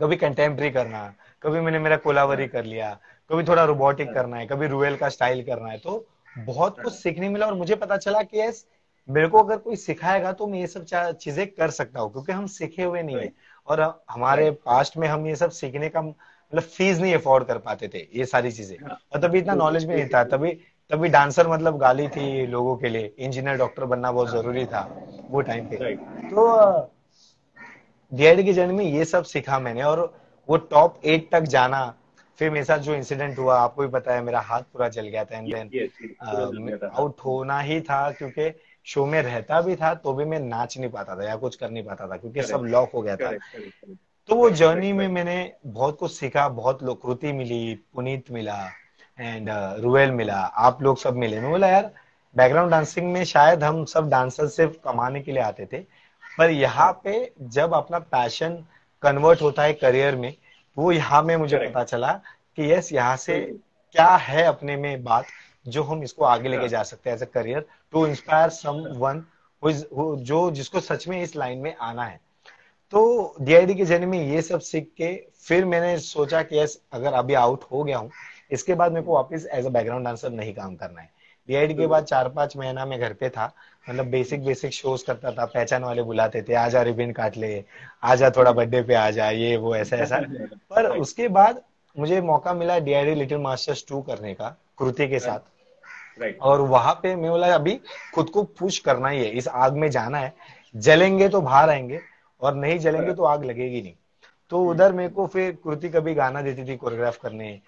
कभी कंटेम्प्री करना, कभी मैंने मेरा कोलावरी कर लिया, कभी थोड़ा रोबोटिक करना है, कभी रूएल का स्टाइल करना है। तो बहुत कुछ सीखने मिला, और मुझे पता चला कि यस, मेरे को अगर कोई सिखाएगा तो मैं ये सब चीजें कर सकता हूँ, क्योंकि हम सीखे हुए नहीं है। और हमारे पास्ट में हम ये सब सीखने का मतलब फीस नहीं अफोर्ड कर पाते थे ये सारी चीजें, और तभी इतना नॉलेज भी नहीं था। तभी तभी डांसर मतलब गाली थी लोगों के लिए, इंजीनियर डॉक्टर बनना बहुत जरूरी था वो टाइम पे। तो डीआईडी की जर्नी में ये सब सीखा मैंने, और वो टॉप 8 तक जाना। फिर मेरे साथ जो इंसिडेंट हुआ आपको भी पता है, मेरा हाथ पूरा जल गया था, एंड देन आउट होना ही था, क्योंकि शो में रहता भी था तो भी मैं नाच नहीं पाता था या कुछ कर नहीं पाता था, क्योंकि सब लॉक हो गया था। तो वो जर्नी में मैंने बहुत कुछ सीखा, बहुत लोग, कृति मिली, पुनीत मिला, एंड रुएल मिला, आप लोग सब मिले। मैं बोला यार, बैकग्राउंड डांसिंग में शायद हम सब डांसर सिर्फ कमाने के लिए आते थे, पर यहाँ पे जब अपना पैशन कन्वर्ट होता है करियर में, वो यहाँ में मुझे पता चला कि यस, यहाँ से क्या है अपने में बात जो हम इसको आगे लेके जा सकते हैं as a career, to inspire someone जो जिसको सच में इस लाइन में आना है। तो डीआईडी की जर्नी में ये सब सीख के फिर मैंने सोचा कि यस, अगर अभी आउट हो गया हूँ, इसके बाद मेरे को वापस एज अ बैकग्राउंड डांसर नहीं काम करना है। डीआईडी के बाद 4-5 महीना मैं घर पे था, मतलब बेसिक शोज करता था, पहचान वाले बुलाते थे, आजा रिबिन काट ले, आजा थोड़ा बर्थडे पे आ जा, ये वो ऐसा ऐसा। पर उसके बाद मुझे मौका मिला डीआईडी लिटिल मास्टर्स 2 करने का, कृति के साथ। और वहां पे मैं बोला अभी खुद को पुश करना ही है, इस आग में जाना है, जलेंगे तो बाहर आएंगे, और नहीं जलेंगे तो आग लगेगी नहीं। तो उधर मेरे को फिर कृति कभी गाना देती थी कोरियोग्राफ करने,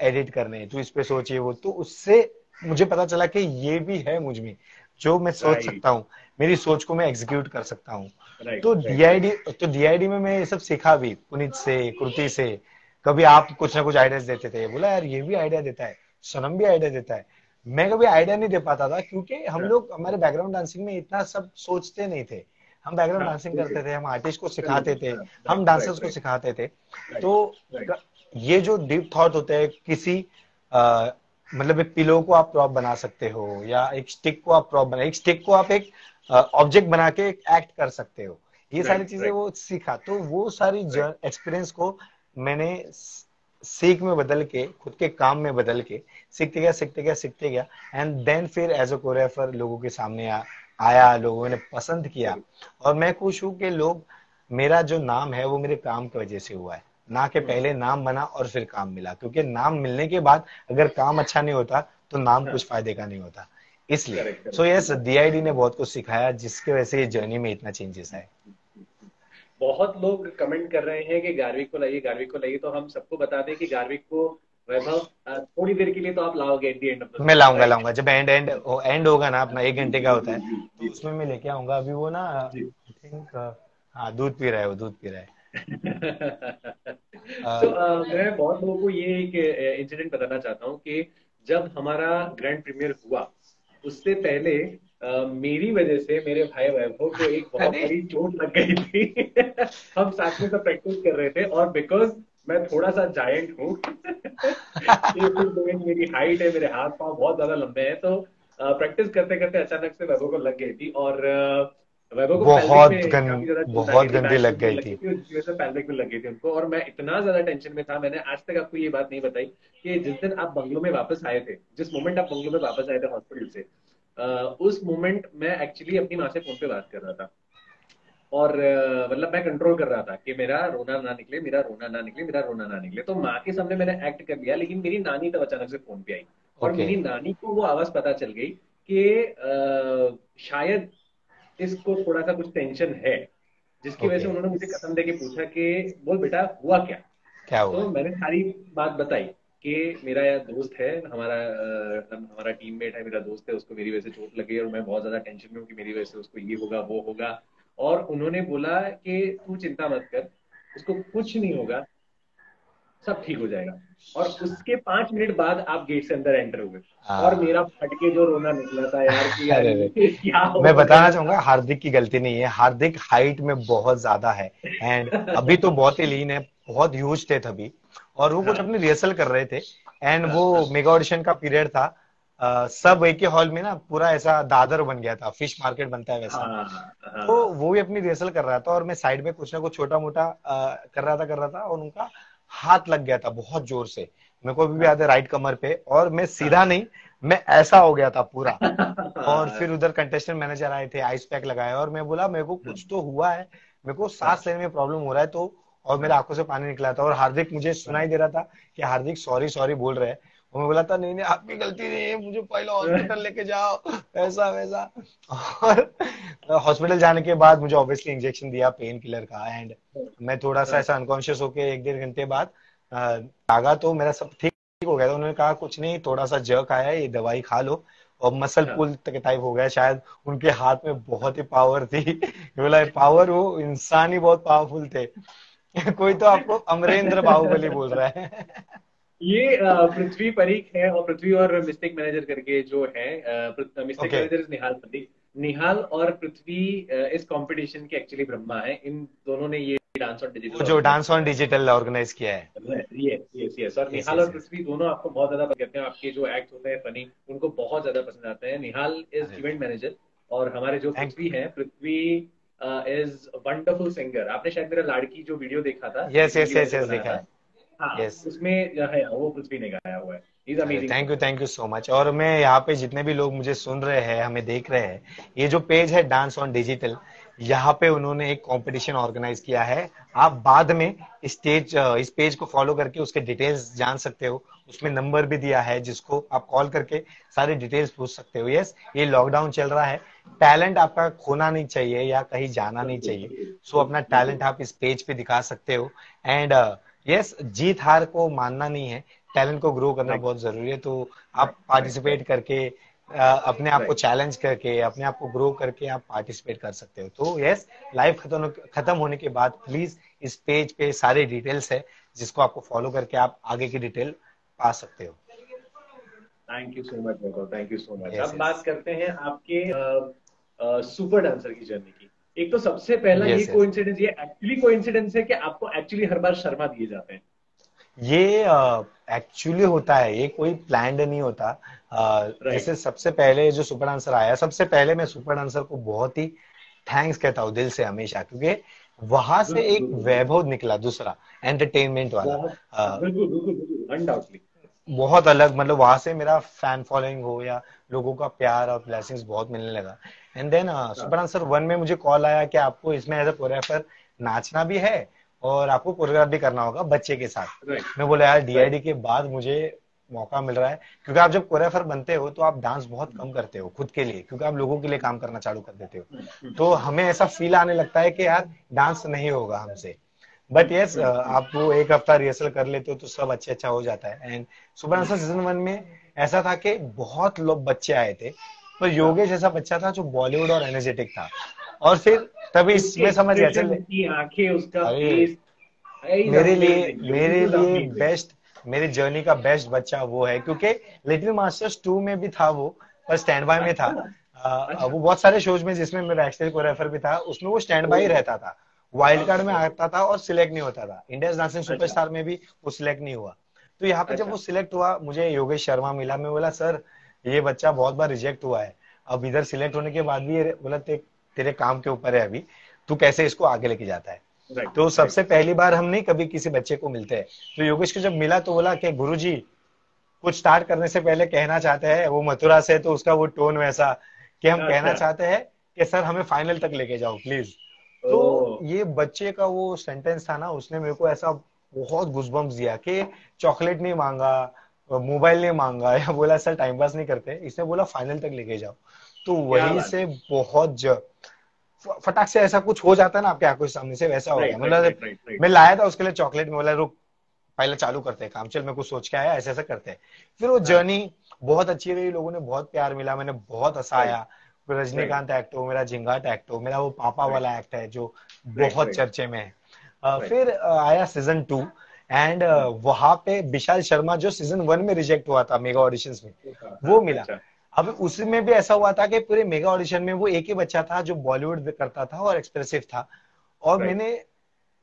एडिट करने, तो इस पे सोचिए वो, तो उससे मुझे पता चला कि ये भी है मुझ में, जो मैं सोच सकता हूँ, मेरी सोच को मैं एग्जीक्यूट कर सकता हूँ। तो डीआईडी में मैं ये सब सीखा भी, पुनीत से, कृति से। कभी आप कुछ ना कुछ आइडियाज देते थे, बोला यार ये भी आइडिया देता है, सनम भी आइडिया देता है। मैं कभी आइडिया नहीं दे पाता था, क्योंकि हम लोग हमारे बैकग्राउंड डांसिंग में इतना सब सोचते नहीं थे। हम बैकग्राउंड डांसिंग करते थे, हम आर्टिस्ट को सिखाते थे, हम डांसर्स को सिखाते थे। तो ये जो डीप थॉट होते हैं, किसी मतलब एक पिलो को आप प्रॉप बना सकते हो, या एक स्टिक को आप प्रॉप बना, एक स्टिक को आप एक ऑब्जेक्ट बना के एक्ट कर सकते हो, ये सारी चीजें वो सीखा। तो वो सारी एक्सपीरियंस को मैंने सीख में बदल के, खुद के काम में बदल के, सीखते गया, एंड देन फिर एज अ कोरियोग्राफर लोगों के सामने आया, लोगों ने पसंद किया, और मैं खुश हूं कि लोग, मेरा जो नाम है वो मेरे काम की वजह से हुआ है, ना कि पहले नाम बना और फिर काम मिला, क्योंकि नाम मिलने के बाद अगर काम अच्छा नहीं होता तो नाम हाँ, कुछ फायदे का नहीं होता। इसलिए correct so yes, correct. DID ने बहुत कुछ सिखाया जिसकी वजह से ये जर्नी में इतना चेंजेस आए। बहुत लोग कमेंट कर रहे हैं कि गार्विक को लाइए, गार्विक को लाइए, तो हम सबको बता दें कि गार्विक को वैभव थोड़ी देर के लिए तो आप लाओगे at the end of the मैं सीजन, लाऊंगा राइट? लाऊंगा जब एंड होगा ना अपना, 1 घंटे का जी होता जी है, जी तो जी उसमें मैं लेके आऊंगा। अभी वो ना जी। आई थिंक, हाँ दूध पी रहा है, वो दूध पी रहा है। तो अ, मैं बहुत लोगों को ये एक इंसिडेंट बताना चाहता हूँ कि जब हमारा ग्रैंड प्रीमियर हुआ, उससे पहले मेरी वजह से मेरे भाई वैभव को एक बहुत अरे बड़ी चोट लग गई थी। हम साथ में सब प्रैक्टिस कर रहे थे, और बिकॉज मैं थोड़ा सा जायंट हूँ, 6 फीट 2 इंच मेरी हाइट है, मेरे हाथ पांव बहुत ज्यादा लंबे हैं, तो प्रैक्टिस करते करते अचानक से वैभव को लग गई थी, और वैभव को पैल्विक में काफी ज्यादा चोट आ गई बहुत थी, गंदी बैक लग में चोट गई लग गई थी। थी, और जिसकी वजह से पैल्विक में लग गई थी उनको, और मैं इतना ज्यादा टेंशन में था, मैंने आज तक आपको ये बात नहीं बताई कि जिस दिन आप बंगलो में वापस आए थे, जिस मोमेंट आप बंगलो में वापस आए थे हॉस्पिटल से, उस मोमेंट मैं एक्चुअली अपनी माँ से फोन पे बात कर रहा था, और मतलब मैं कंट्रोल कर रहा था कि मेरा रोना ना निकले, मेरा रोना ना निकले, मेरा रोना ना निकले, तो माँ के सामने मैंने एक्ट कर लिया, लेकिन मेरी नानी तब अचानक से फोन पे आई, और ओके। मेरी नानी को वो आवाज पता चल गई कि शायद इसको थोड़ा सा कुछ टेंशन है, जिसकी वजह से ओके, उन्होंने मुझे कसम दे के पूछा कि बोल बेटा हुआ क्या। क्या हुआ तो है? मैंने सारी बात बताई कि मेरा यार दोस्त है, हमारा टीममेट है, मेरा दोस्त है, उसको मेरी वजह से चोट लगी है, और मैं बहुत ज्यादा टेंशन में हूँ कि मेरी वजह से उसको ये होगा वो होगा, और उन्होंने बोला कि तू चिंता मत कर, उसको कुछ नहीं होगा, सब ठीक हो जाएगा। और उसके 5 मिनट बाद आप गेट से अंदर एंटर हुए, और हाँ। मेरा फटके जो रोना निकला था यार, कि यार अरे अरे, ये क्या मैं हो बताना गया। चाहूंगा हार्दिक की गलती नहीं है, हार्दिक हाइट में बहुत ज्यादा है, एंड अभी तो बहुत ही लीन है, बहुत ह्यूज थे तभी, और वो कुछ हाँ अपनी रिहर्सल कर रहे थे, एंड हाँ वो हाँ मेगा ऑडिशन का पीरियड था। सब हाँ एक ही हॉल में ना, पूरा ऐसा दादर बन गया था, फिश मार्केट बनता है वैसा। हाँ तो हाँ वो भी अपनी रिहर्सल कर रहा था, और मैं साइड में कुछ ना कुछ छोटा मोटा कर रहा था, और उनका हाथ लग गया था बहुत जोर से। मेरे को अभी भी याद है, राइट कमर पे, और मैं सीधा हाँ नहीं, मैं ऐसा हो गया था पूरा। और हाँ फिर उधर कंटेस्टेंट मैनेजर आए थे, आइस पैक लगाया, और मैं बोला मेरे को कुछ तो हुआ है, मेरे को हाँ सांस लेने में प्रॉब्लम हो रहा है, तो और मेरे हाँ आंखों से पानी निकला था, और हार्दिक मुझे सुनाई दे रहा था कि हार्दिक सॉरी सॉरी बोल रहे हैं। और मैं बोला था नहीं नहीं, आपकी गलती नहीं है, मुझे पहले हॉस्पिटल लेके जाओ, ऐसा वैसा। और हॉस्पिटल जाने के बाद मुझे ऑब्वियसली इंजेक्शन दिया पेन किलर का, एंड मैं थोड़ा सा हाँ ऐसा अनकॉन्शियस होके 1 डेढ़ घंटे बाद जागा, तो मेरा सब ठीक हो गया था। उन्होंने कहा कुछ नहीं, थोड़ा सा जर्क आया है, ये दवाई खा लो, और मसल हाँ। पुल तक टाइप हो गया शायद। उनके हाथ में बहुत ही पावर थी, बोला पावर, वो इंसान ही बहुत पावरफुल थे। कोई तो आपको अमरेंद्र बाहुबली बोल रहा है। ये पृथ्वी परीख है, और पृथ्वी और मिस्टेक मैनेजर करके जो है, मिस्टेक ओके, मैनेजर इज निहाल परीख। निहाल और पृथ्वी इस कंपटीशन के एक्चुअली ब्रह्मा है, इन दोनों ने ये डांस ऑन डिजिटल वो जो ऑर्गेनाइज डांस किया ऑन है। डिजिटल ऑर्गेनाइज किया है। यस यस यस, और यस निहाल यस और यस। पृथ्वी दोनों आपको बहुत ज्यादा पसंद करते हैं, आपके जो एक्ट होते हैं फनी, उनको बहुत ज्यादा पसंद आते हैं। निहाल इज अरे इवेंट मैनेजर, और हमारे जो थैंक पृथ्वी है, पृथ्वी इज वंडरफुल सिंगर। आपने शायद मेरा लाड़की जो वीडियो देखा था, जो यस मैंने यस पहली बार यस जब यस बनाया देखा था, है। हाँ, यस। उसमें जो है वो पृथ्वी ने गाया हुआ है। इज अरे amazing singer. Thank you so much. और मैं यहाँ पे जितने भी लोग मुझे सुन रहे हैं, हमें देख रहे हैं, ये जो पेज है डांस ऑन डिजिटल, यहाँ पे उन्होंने एक कंपटीशन ऑर्गेनाइज किया है। आप बाद में इस पेज को फॉलो करके उसके डिटेल्स जान सकते हो, उसमें नंबर भी दिया है जिसको आप कॉल करके सारी डिटेल्स पूछ सकते हो। यस, ये लॉकडाउन चल रहा है, टैलेंट आपका खोना नहीं चाहिए या कहीं जाना नहीं बिल्कुल चाहिए। सो बिल्कुल अपना बिल्कुल। टैलेंट आप इस पेज पे दिखा सकते हो, एंड यस, जीत हार को मानना नहीं है, टैलेंट को ग्रो करना राइट बहुत जरूरी है। तो राइट आप राइट राइट पार्टिसिपेट करके, अपने आप को राइट। चैलेंज करके, अपने आप को ग्रो करके आप पार्टिसिपेट कर सकते हो। तो यस, लाइव खत्म होने के बाद प्लीज इस पेज पे सारे डिटेल्स है, जिसको आपको फॉलो करके आप आगे की डिटेल पा सकते हो। Thank you so much Vaibhav, thank you so much. Yes अब यस बात करते हैं आपके सुपर डांसर की जर्नी की। एक तो सबसे पहला ये यस यस। कोइंसिडेंस, ये एक्चुअली कोइंसिडेंस है कि आपको एक्चुअली हर बार शर्मा दिए जाते हैं। ये एक्चुअली होता है, ये कोई प्लान्ड नहीं होता। राइट। जैसे सबसे पहले जो सुपर डांसर आया, सबसे पहले मैं सुपर डांसर को बहुत ही थैंक्स कहता हूँ दिल से हमेशा, क्योंकि वहां से बिल्कुल एक बिल्कुल बिल्कुल। वैभव निकला दूसरा, एंटरटेनमेंट वाला। बहुत, बिल्कुल बिल्कुल बिल्कुल, अनडाउटली। बहुत अलग, मतलब वहां से मेरा फैन फॉलोइंग हो या लोगों का प्यार और ब्लेसिंग्स बहुत मिलने लगा। एंड देन सुपर आंसर 1 में मुझे कॉल आया कि आपको इसमें एज अ कोरियोग्राफर नाचना भी है और आपको कोरियोग्राफ भी करना होगा बच्चे के साथ। राइट मैं बोला यार राइट। डीआईडी के बाद मुझे मौका मिल रहा है, क्योंकि आप जब कोरियोग्राफर बनते हो तो आप डांस बहुत कम करते हो खुद के लिए, क्योंकि आप लोगों के लिए काम करना चालू कर देते हो। तो हमें ऐसा फील आने लगता है कि यार डांस नहीं होगा हमसे। बट यस, आप वो एक हफ्ता रिहर्सल कर लेते हो तो सब अच्छे अच्छा हो जाता है। एंड सुपर आंसर सीजन 1 में ऐसा था कि बहुत लोग बच्चे आए थे, पर योगेश ऐसा बच्चा था जो बॉलीवुड और एनर्जेटिक था। और फिर तभी उसके इसमें समझ गया एक्सप्रेशन, चल। उसकी आंखें, उसका अरे फेस, इज मेरे लिए अमेजिंग, योगेश मेरे इज लिए अमेजिंग। बेस्ट, मेरी जर्नी का बेस्ट बच्चा वो है, क्योंकि लिटिल मास्टर्स 2 में भी था वो, पर स्टैंड बाय में था। अच्छा अच्छा। वो बहुत सारे शोज में जिसमें मैं बैक स्टेज कोरियोग्राफर भी था, उसमें वो स्टैंड ओ बाय ही रहता था। वाइल्ड कार्ड में ओके। आता था और सिलेक्ट नहीं होता था। इंडिया डांसिंग अच्छा सुपरस्टार में भी वो सिलेक्ट नहीं हुआ। तो यहाँ पे जब वो अच्छा सिलेक्ट हुआ, मुझे योगेश शर्मा मिला। मैं बोला सर ये बच्चा बहुत बार रिजेक्ट हुआ है, अब इधर सिलेक्ट होने के बाद भी बोला तेरे काम के ऊपर है अभी, तू कैसे इसको आगे लेके जाता है। राइट तो राइट। सबसे पहली बार हम नहीं कभी किसी बच्चे को मिलते हैं। तो योगेश को जब मिला तो बोला कि गुरुजी कुछ स्टार्ट करने से पहले कहना चाहते हैं, वो मथुरा से तो उसका वो टोन वैसा कि हम कहना अच्छा। चाहते हैं कि सर हमें फाइनल तक लेके जाओ प्लीज। ओ तो ये बच्चे का वो सेंटेंस था ना, उसने मेरे को ऐसा बहुत गूज़बम्प्स दिया कि चॉकलेट नहीं मांगा, मोबाइल नहीं मांगा या बोला सर टाइम पास नहीं करते, इसने बोला फाइनल तक लेके जाओ। तो क्या वहीं बात से बहुत फटाक से ऐसा कुछ हो जाता है ना आपके आंखों के सामने से, वैसा है। हो गया। राइट राइट मतलब राइट राइट राइट। मैं लाया था उसके लिए चॉकलेट, में बोला रुक पहले चालू करते हैं काम, चल मैं कुछ सोच के आया, ऐसे ऐसा करते हैं। फिर वो हाँ जर्नी बहुत अच्छी रही, लोगों ने बहुत प्यार मिला, मैंने बहुत राइट हंसाया। राइट रजनीकांत एक्ट हो, मेरा झिंगाट एक्ट हो, मेरा वो पापा राइट वाला एक्ट है जो राइट बहुत राइट चर्चे में है। राइट। फिर आया सीजन 2। एंड वहां पे विशाल शर्मा जो सीजन 1 में रिजेक्ट हुआ था मेगा ऑडिशंस में, हाँ हाँ वो मिला। अच्छा अब उसमें भी ऐसा हुआ था कि पूरे मेगा ऑडिशन में वो एक ही बच्चा था जो बॉलीवुड करता था और एक्सप्रेसिव था। और राइट। मैंने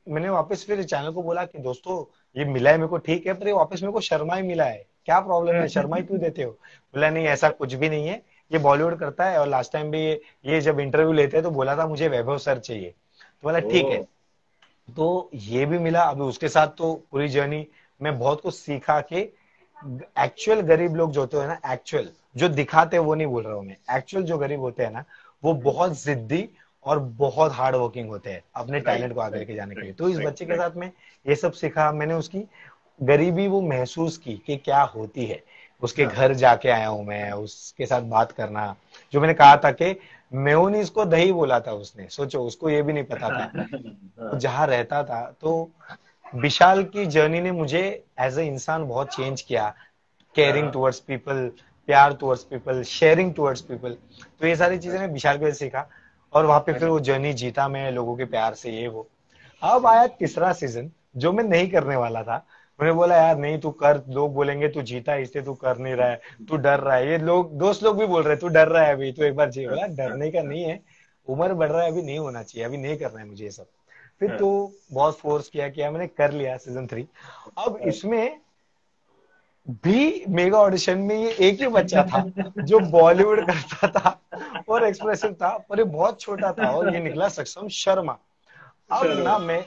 मैंने वापस फिर चैनल को बोला कि दोस्तों ये मिला है मेरे को, ठीक है, पर ये वापस मेरे को शर्मा ही मिला है, क्या प्रॉब्लम है, शर्मा ही क्यों देते हो। बोला नहीं ऐसा कुछ भी नहीं है, ये बॉलीवुड करता है। और लास्ट टाइम भी ये जब इंटरव्यू लेते हैं तो बोला था मुझे वैभव सर चाहिए, तो बोला ठीक है। ओ तो ये भी मिला। अभी उसके साथ तो पूरी जर्नी में बहुत कुछ सीखा कि एक्चुअल गरीब लोग जो होते हैं ना, एक्चुअल जो दिखाते हैं वो नहीं बोल रहा हूं मैं, एक्चुअल जो गरीब होते हैं ना, वो बहुत जिद्दी और बहुत हार्ड वर्किंग होते हैं अपने राइट टैलेंट को आगे राइट लेके जाने के लिए। राइट तो इस राइट बच्चे के राइट। साथ में ये सब सीखा मैंने, उसकी गरीबी वो महसूस की कि क्या होती है। उसके हाँ घर जाके आया हूं मैं, उसके साथ बात करना। जो मैंने कहा था कि मेयोनीज को दही बोला था उसने, सोचो उसको ये भी नहीं पता था। वो हाँ जहां रहता था। तो विशाल की जर्नी ने मुझे एज ए इंसान बहुत चेंज किया, केयरिंग हाँ टुवर्ड्स पीपल, प्यार towards people, sharing towards people. तो ये सारी चीजें मैं विशाल के वजह से सीखा। और वहां पे फिर अच्छा वो जर्नी जीता मैं लोगों के प्यार से, ये वो। अब आया तीसरा सीजन जो मैं नहीं करने वाला था। मैंने बोला यार नहीं तू कर, लोग बोलेंगे तू जीता इसलिए तू कर नहीं रहा है, तू डर रहा है, ये लोग दोस्त लोग भी बोल रहे हैं तू डर रहा है अभी, तू एक बार चाहिए। हाँ बोला हाँ डरने का हाँ नहीं है, उम्र बढ़ रहा है, अभी नहीं होना चाहिए, अभी नहीं करना है मुझे ये सब। फिर हाँ तो बहुत फोर्स किया मैंने कर लिया सीजन 3। अब हाँ। इसमें भी मेगा ऑडिशन में ये एक ही बच्चा था जो बॉलीवुड करता था और एक्सप्रेसिव था, पर ये बहुत छोटा था और ये निकला सक्षम शर्मा। अब शर्मा। ना मैं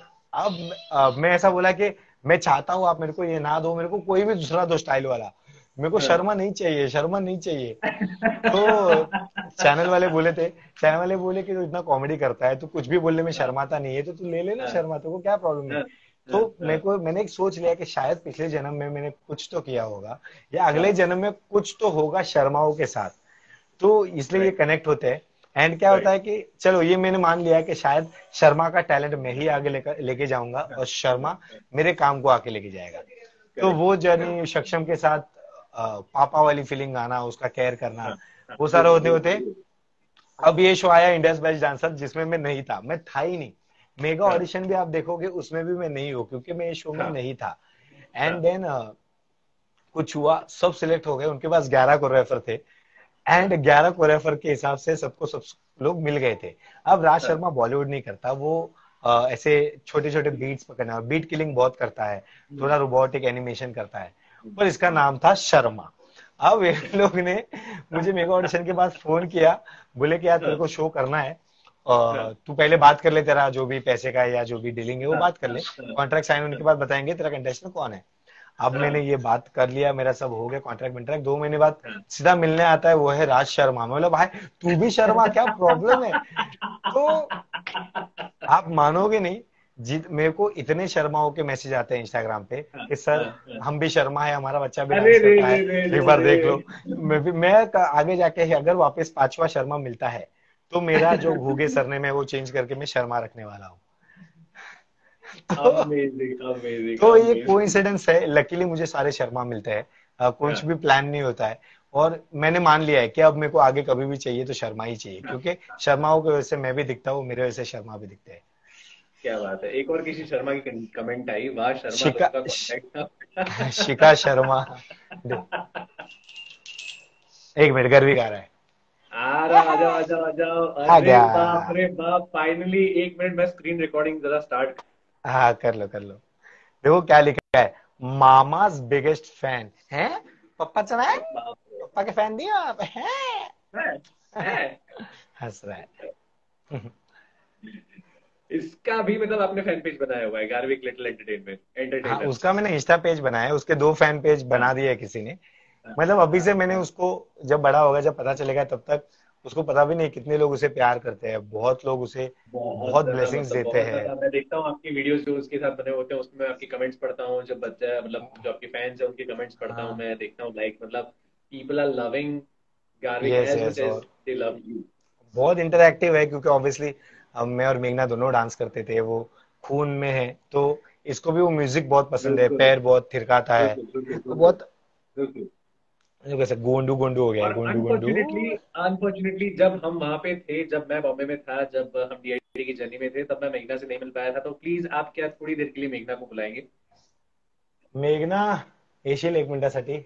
मैं ऐसा बोला कि मैं चाहता हूं आप मेरे को ये ना दो, मेरे को कोई भी दूसरा दो स्टाइल वाला, मेरे को हाँ शर्मा नहीं चाहिए, शर्मा नहीं चाहिए। तो चैनल वाले बोले थे, चैनल वाले बोले कि तू इतना कॉमेडी करता है, तू कुछ भी बोलने में हाँ शर्माता नहीं है, तो तू ले लेना हाँ शर्मा, तो को क्या प्रॉब्लम है। हाँ तो हाँ मेरे हाँ को मैंने एक सोच लिया कि शायद पिछले जन्म में मैंने कुछ तो किया होगा, या अगले हाँ जन्म में कुछ तो होगा शर्माओं के साथ। तो इसलिए ये राइट कनेक्ट होते हैं। एंड क्या होता राइट है कि चलो ये मैंने मान लिया कि शायद शर्मा का टैलेंट मैं ही आगे लेके जाऊंगा हाँ और हाँ शर्मा मेरे काम को आगे लेके जाएगा। तो करेक्ट वो करेक्ट। जर्नी सक्षम के साथ पापा वाली फीलिंग आना, उसका केयर करना, हाँ हाँ वो सारा वो होते वो होते वो अब ये शो आया इंडियाज बेस्ट डांसर, जिसमें मैं नहीं था, मैं था ही नहीं। मेगा हाँ ऑडिशन भी आप देखोगे उसमें भी मैं नहीं हूँ, क्योंकि मैं इस शो में हाँ नहीं था। हाँ एंड देन कुछ हुआ, सब सिलेक्ट हो गए, उनके पास 11 कोरियोग्राफर थे। एंड 11 कोरियोग्राफर के हिसाब से सबको सब लोग मिल गए थे। अब राज हाँ शर्मा बॉलीवुड नहीं करता, वो ऐसे छोटे छोटे बीट्स पकड़ना, बीट किलिंग बहुत करता है, हम्म, थोड़ा रोबोटिक एनिमेशन करता है। हम्म, पर इसका नाम था शर्मा। अब ये लोग ने मुझे मेगा ऑडिशन के बाद फोन किया, बोले कि यार तेरे हाँ को शो करना है, हाँ तू पहले बात कर ले, तेरा जो भी पैसे का है या जो भी डीलिंग है वो हाँ बात कर हाँ ले, हाँ कॉन्ट्रैक्ट साइन होने हाँ के बाद बताएंगे तेरा कंटेस्टेंट कौन है। अब मैंने ये बात कर लिया, मेरा सब हो गया, कॉन्ट्रैक्ट वॉन्ट्रैक्ट, 2 महीने बाद हाँ। सीधा मिलने आता है, वो है राज शर्मा। मैं बोला भाई तू भी शर्मा, क्या प्रॉब्लम है? तो आप मानोगे नहीं, मेरे को इतने शर्माओं के मैसेज आते हैं इंस्टाग्राम पे हाँ, कि सर हाँ, हाँ। हम भी शर्मा है, हमारा बच्चा भी अरे डांस रे करता है, रे रे एक रे बार देख लो। रे। आगे जाके अगर वापस 5वां शर्मा मिलता है तो मेरा जो घूगे सरनेम है वो चेंज करके मैं शर्मा रखने वाला हूँ। तो अमेजिंग अमेजिंग तो ये अमेजिंग। कोइंसिडेंस है, लकीली मुझे सारे शर्मा मिलते हैं, कुछ हाँ, भी प्लान नहीं होता है। और मैंने मान लिया है कि अब मेरे को आगे कभी भी चाहिए तो शर्मा ही चाहिए, हाँ, क्योंकि शर्माओं की वजह से मैं भी दिखता हूँ, मेरे वजह से शर्मा भी दिखते हैं। क्या बात है। एक और किसी शर्मा की कमेंट आई, वाह शर्मा शिका सबका कॉन्टैक्ट था। शिका शर्मा। एक मिनट, घर भी गा रहा है। आ रहा, आ जाओ आ जाओ आ जाओ। आ अरे गया। बाप रे बाप, फाइनली। 1 मिनट में स्क्रीन रिकॉर्डिंग जरा स्टार्ट। हाँ कर लो कर लो। देखो क्या लिखा है, मामाज बिगेस्ट फैन है। पप्पा चलाए, बाप रे। पप्पा के फैन दिया आप हैं। है, है। हंस रहा है। इसका भी मतलब आपने फैन पेज बनाया हुआ है, गार्विक लिटिल एंटरटेनमेंट हाँ एंटरटेनर। उसका मैंने इंस्टा पेज बनाया है, उसके 2 फैन पेज हाँ, बना दिए है किसी ने। हाँ, मतलब अभी हाँ, से मैंने हाँ। उसको, जब बड़ा होगा, जब पता चलेगा, तब तक उसको पता भी नहीं कितने लोग उसे प्यार करते हैं, बहुत लोग उसे बहुत बहुत ज्यादा, ब्लेसिंग्स मतलब देते बहुत हैं। ज्यादा। मैं देखता हूँ आपकी वीडियोस जो उसके साथ बने होते हैं, उसमें मैं आपकी कमेंट्स पढ़ता हूँ, जब बच्चा मतलब जो आपके फैंस हैं उनके कमेंट्स पढ़ता हूँ, हाँ मैं देखता हूँ लाइक मतलब people are loving Garvik yes as yes. Much as और दे लव यू। बहुत इंटरैक्टिव है, क्योंकि ऑब्वियसली मैं और मेघना दोनों डांस करते थे, वो खून में है। तो इसको भी वो म्यूजिक बहुत पसंद है, बिल्कुल पैर बहुत थिरकाता है, बिल्कुल बिल्कुल और बिल्कुल बहुत बिल्कुल। कैसे गोंडू गोंडू हो गया है, और गोंडू गोंडू। अनफॉर्चुनेटली अनफॉर्चुनेटली जब हम वहां पे थे, जब मैं बॉम्बे में था, जब हम डीआईडी की जर्नी में थे, तब मैं मेघना से नहीं मिल पाया था। तो प्लीज आप क्या थोड़ी देर के लिए मेघना को बुलाएंगे? मेघना येशील 1 मिनिटासाठी?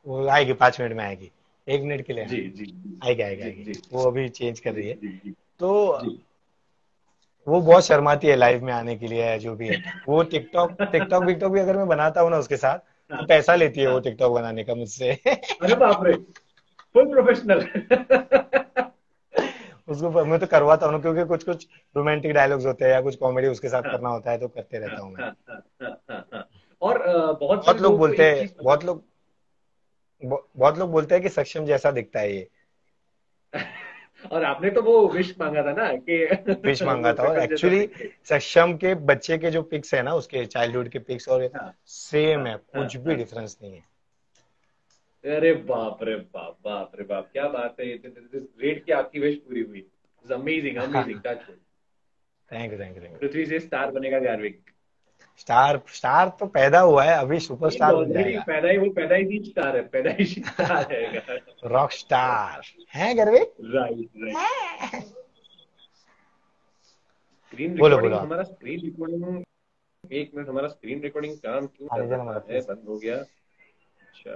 वो आएगी, 5 मिनट में आएगी, 1 मिनट के लिए, जी हाँ। जी जी आएगी आएगी जी आएगी। जी वो अभी चेंज कर जी रही है। जी जी तो जी। वो बहुत शर्माती है लाइव में आने के लिए, जो भी है। वो टिकटॉक टिकटॉक विकटॉक भी अगर मैं बनाता हूँ ना उसके साथ, हाँ, तो पैसा लेती है वो हाँ। टिकटॉक बनाने का मुझसे। अरे बाप रे, फुल प्रोफेशनल। उसको मैं तो करवाता हूँ ना, क्योंकि कुछ कुछ रोमांटिक डायलॉग्स होते हैं या कुछ कॉमेडी उसके साथ हाँ, करना होता है, तो करते हाँ, रहता हूँ मैं। हाँ, हाँ, हाँ, हाँ, हाँ। और बहुत सारे बहुत लोग लोगों को बोलते एक हैं, चीज पता। बहुत लोग बोलते हैं कि सक्षम जैसा दिखता है ये। और आपने तो वो विश मांगा था ना कि विश मांगा वो था, और शकल जैसा एक्चुअली दिखे। सक्षम के बच्चे के जो पिक्स है ना, उसके चाइल्डहुड के पिक्स और हाँ, हाँ, सेम है, हाँ, कुछ भी हाँ। डिफरेंस नहीं है। अरे बाप रे बाप, बाप रे बाप, क्या बात है। ग्रेट कि आपकी विश पूरी हुई। Amazing amazing, touch. Thank you thank you thank you. पृथ्वी से स्टार बनेगा गार्विक। स्टार स्टार तो पैदा हुआ है, अभी ये सुपरस्टार बन ऑलरेडी जाएगा। पैदा ही, वो पैदाइशी स्टार है, पैदाइशी स्टार है। रॉक स्टार है गर्वे। Right right. स्क्रीन बोलो बोलो रिकॉर्डिंग, आप। हमारा स्क्रीन रिकॉर्डिंग। 1 मिनट, हमारा स्क्रीन रिकॉर्डिंग काम क्यों कर आने जाना रहा मेरा है, प्लीज। बंद हो गया। अच्छा,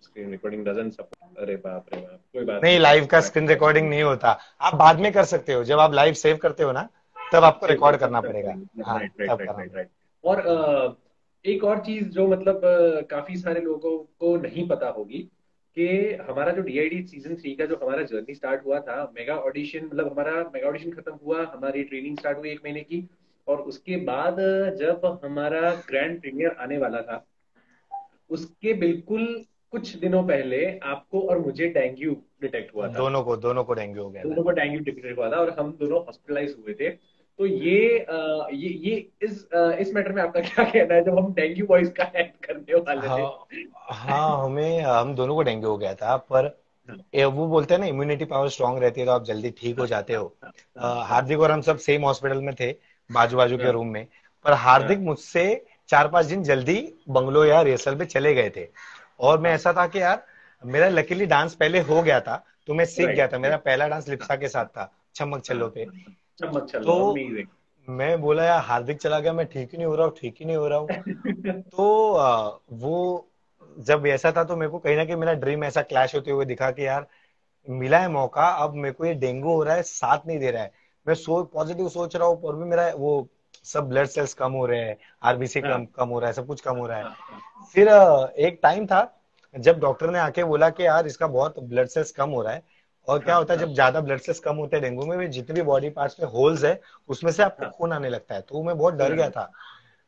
स्क्रीन रिकॉर्डिंग डजंट सपोर्ट। अरे बाप रे बाप, कोई बात नहीं, नहीं, लाइव का बैक स्क्रीन बैक रिकॉर्डिंग नहीं होता। आप बाद में कर सकते हो, जब आप लाइव सेव करते हो ना, तब आपको सेव रिकॉर्ड करते करना हैं तब पड़ेगा। करेंगे। हाँ राइट राइट तब राइट करना राइट पड़ेगा। राइट। और एक और चीज जो मतलब काफी सारे लोगों को नहीं पता होगी कि हमारा जो डीआईडी सीजन 3 का जो हमारा जर्नी स्टार्ट हुआ था, मेगा ऑडिशन, मतलब हमारा मेगा ऑडिशन खत्म हुआ, हमारी ट्रेनिंग स्टार्ट हुई 1 महीने की। और उसके बाद जब हमारा ग्रैंड प्रीमियर आने वाला था, उसके बिल्कुल कुछ दिनों पहले आपको और मुझे डेंगू डिटेक्ट हुआ था। दोनों को डेंगू हो गया था। दोनों को डेंगू डिटेक्ट हुआ था और हम दोनों हॉस्पिटलाइज हुए थे। तो ये इस मैटर में आपका क्या कहना है, जब हम डेंगू बॉयज का हेल्प करने वाले थे? हाँ हाँ, हम दोनों को डेंगू हो गया था, पर हाँ, वो बोलते हैं ना, इम्यूनिटी पावर स्ट्रांग रहती है तो आप जल्दी ठीक हो हाँ, जाते हाँ, हो। हाँ, हाँ, हाँ, हार्दिक और हम सब सेम हॉस्पिटल में थे, बाजू बाजू के हाँ, रूम में। पर हार्दिक हाँ, मुझसे 4-5 दिन जल्दी बंगलो या रिहर्सल पे चले गए थे। और मैं, हाँ। ऐसा था कि यार मेरा लकीली डांस पहले हो गया था, तो मैं सीख गया राइट था, मेरा राइट। पहला डांस हाँ, लिप्सा के साथ हाँ, था, छमक हाँ, छल्लो पे। हाँ। चम्मच चलो, तो अमेजिंग। मैं बोला यार हार्दिक चला गया, मैं ठीक ही नहीं हो रहा हूँ, ठीक ही नहीं हो रहा हूँ। तो वो जब ऐसा था, तो मेरे को कहीं ना कहीं मेरा ड्रीम ऐसा क्लैश होते हुए दिखा कि यार मिला है मौका, अब मेरे को ये डेंगू हो रहा है, साथ नहीं दे रहा है। मैं पॉजिटिव सोच रहा हूँ, और भी मेरा वो सब ब्लड सेल्स कम हो रहे हैं, आरबीसी हाँ, कम कम हो रहा है, सब कुछ कम हो रहा है। हाँ, हाँ, फिर एक टाइम था जब डॉक्टर ने आके बोला कि यार इसका बहुत ब्लड सेल्स कम हो रहा है। और क्या हाँ, होता है, हाँ, जब ज्यादा ब्लड सेल्स कम होते हैं डेंगू में, जितने भी बॉडी पार्ट्स में होल्स है, उसमें से आपको हाँ। खून आने लगता है। तो मैं बहुत डर सुना गया है। था।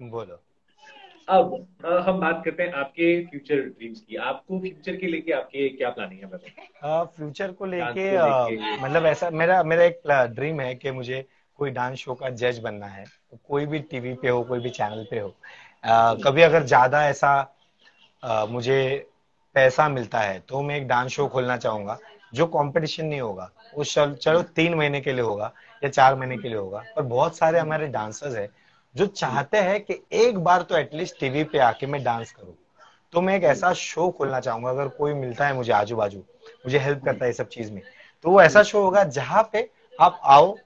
बोलो। अब हम बात करते हैं आपके फ्यूचर ड्रीम्स की। आपको फ्यूचर के लेके आपके क्या प्लानिंग है मतलब, फ्यूचर को डांस लेके को लेके? मतलब ऐसा मेरा मेरा एक ड्रीम है कि मुझे कोई डांस शो का जज बनना है, तो कोई भी टीवी पे हो, कोई भी चैनल पे हो। हम्म, कभी अगर ज्यादा ऐसा मुझे पैसा मिलता है तो मैं एक डांस शो खोलना चाहूंगा, जो कंपटीशन नहीं होगा। वो चलो 3 महीने के लिए होगा या 4 महीने के लिए होगा, पर बहुत सारे हमारे डांसर्स हैं जो हम्म, चाहते हैं कि एक बार तो एटलीस्ट टीवी पे आके मैं डांस करूं। तो मैं एक हम्म, ऐसा शो खोलना चाहूंगा, अगर कोई मिलता है मुझे आजू बाजू, मुझे हेल्प हम्म, करता है ये सब चीज में, तो वो ऐसा हम्म, शो होगा जहां पे आप आओ,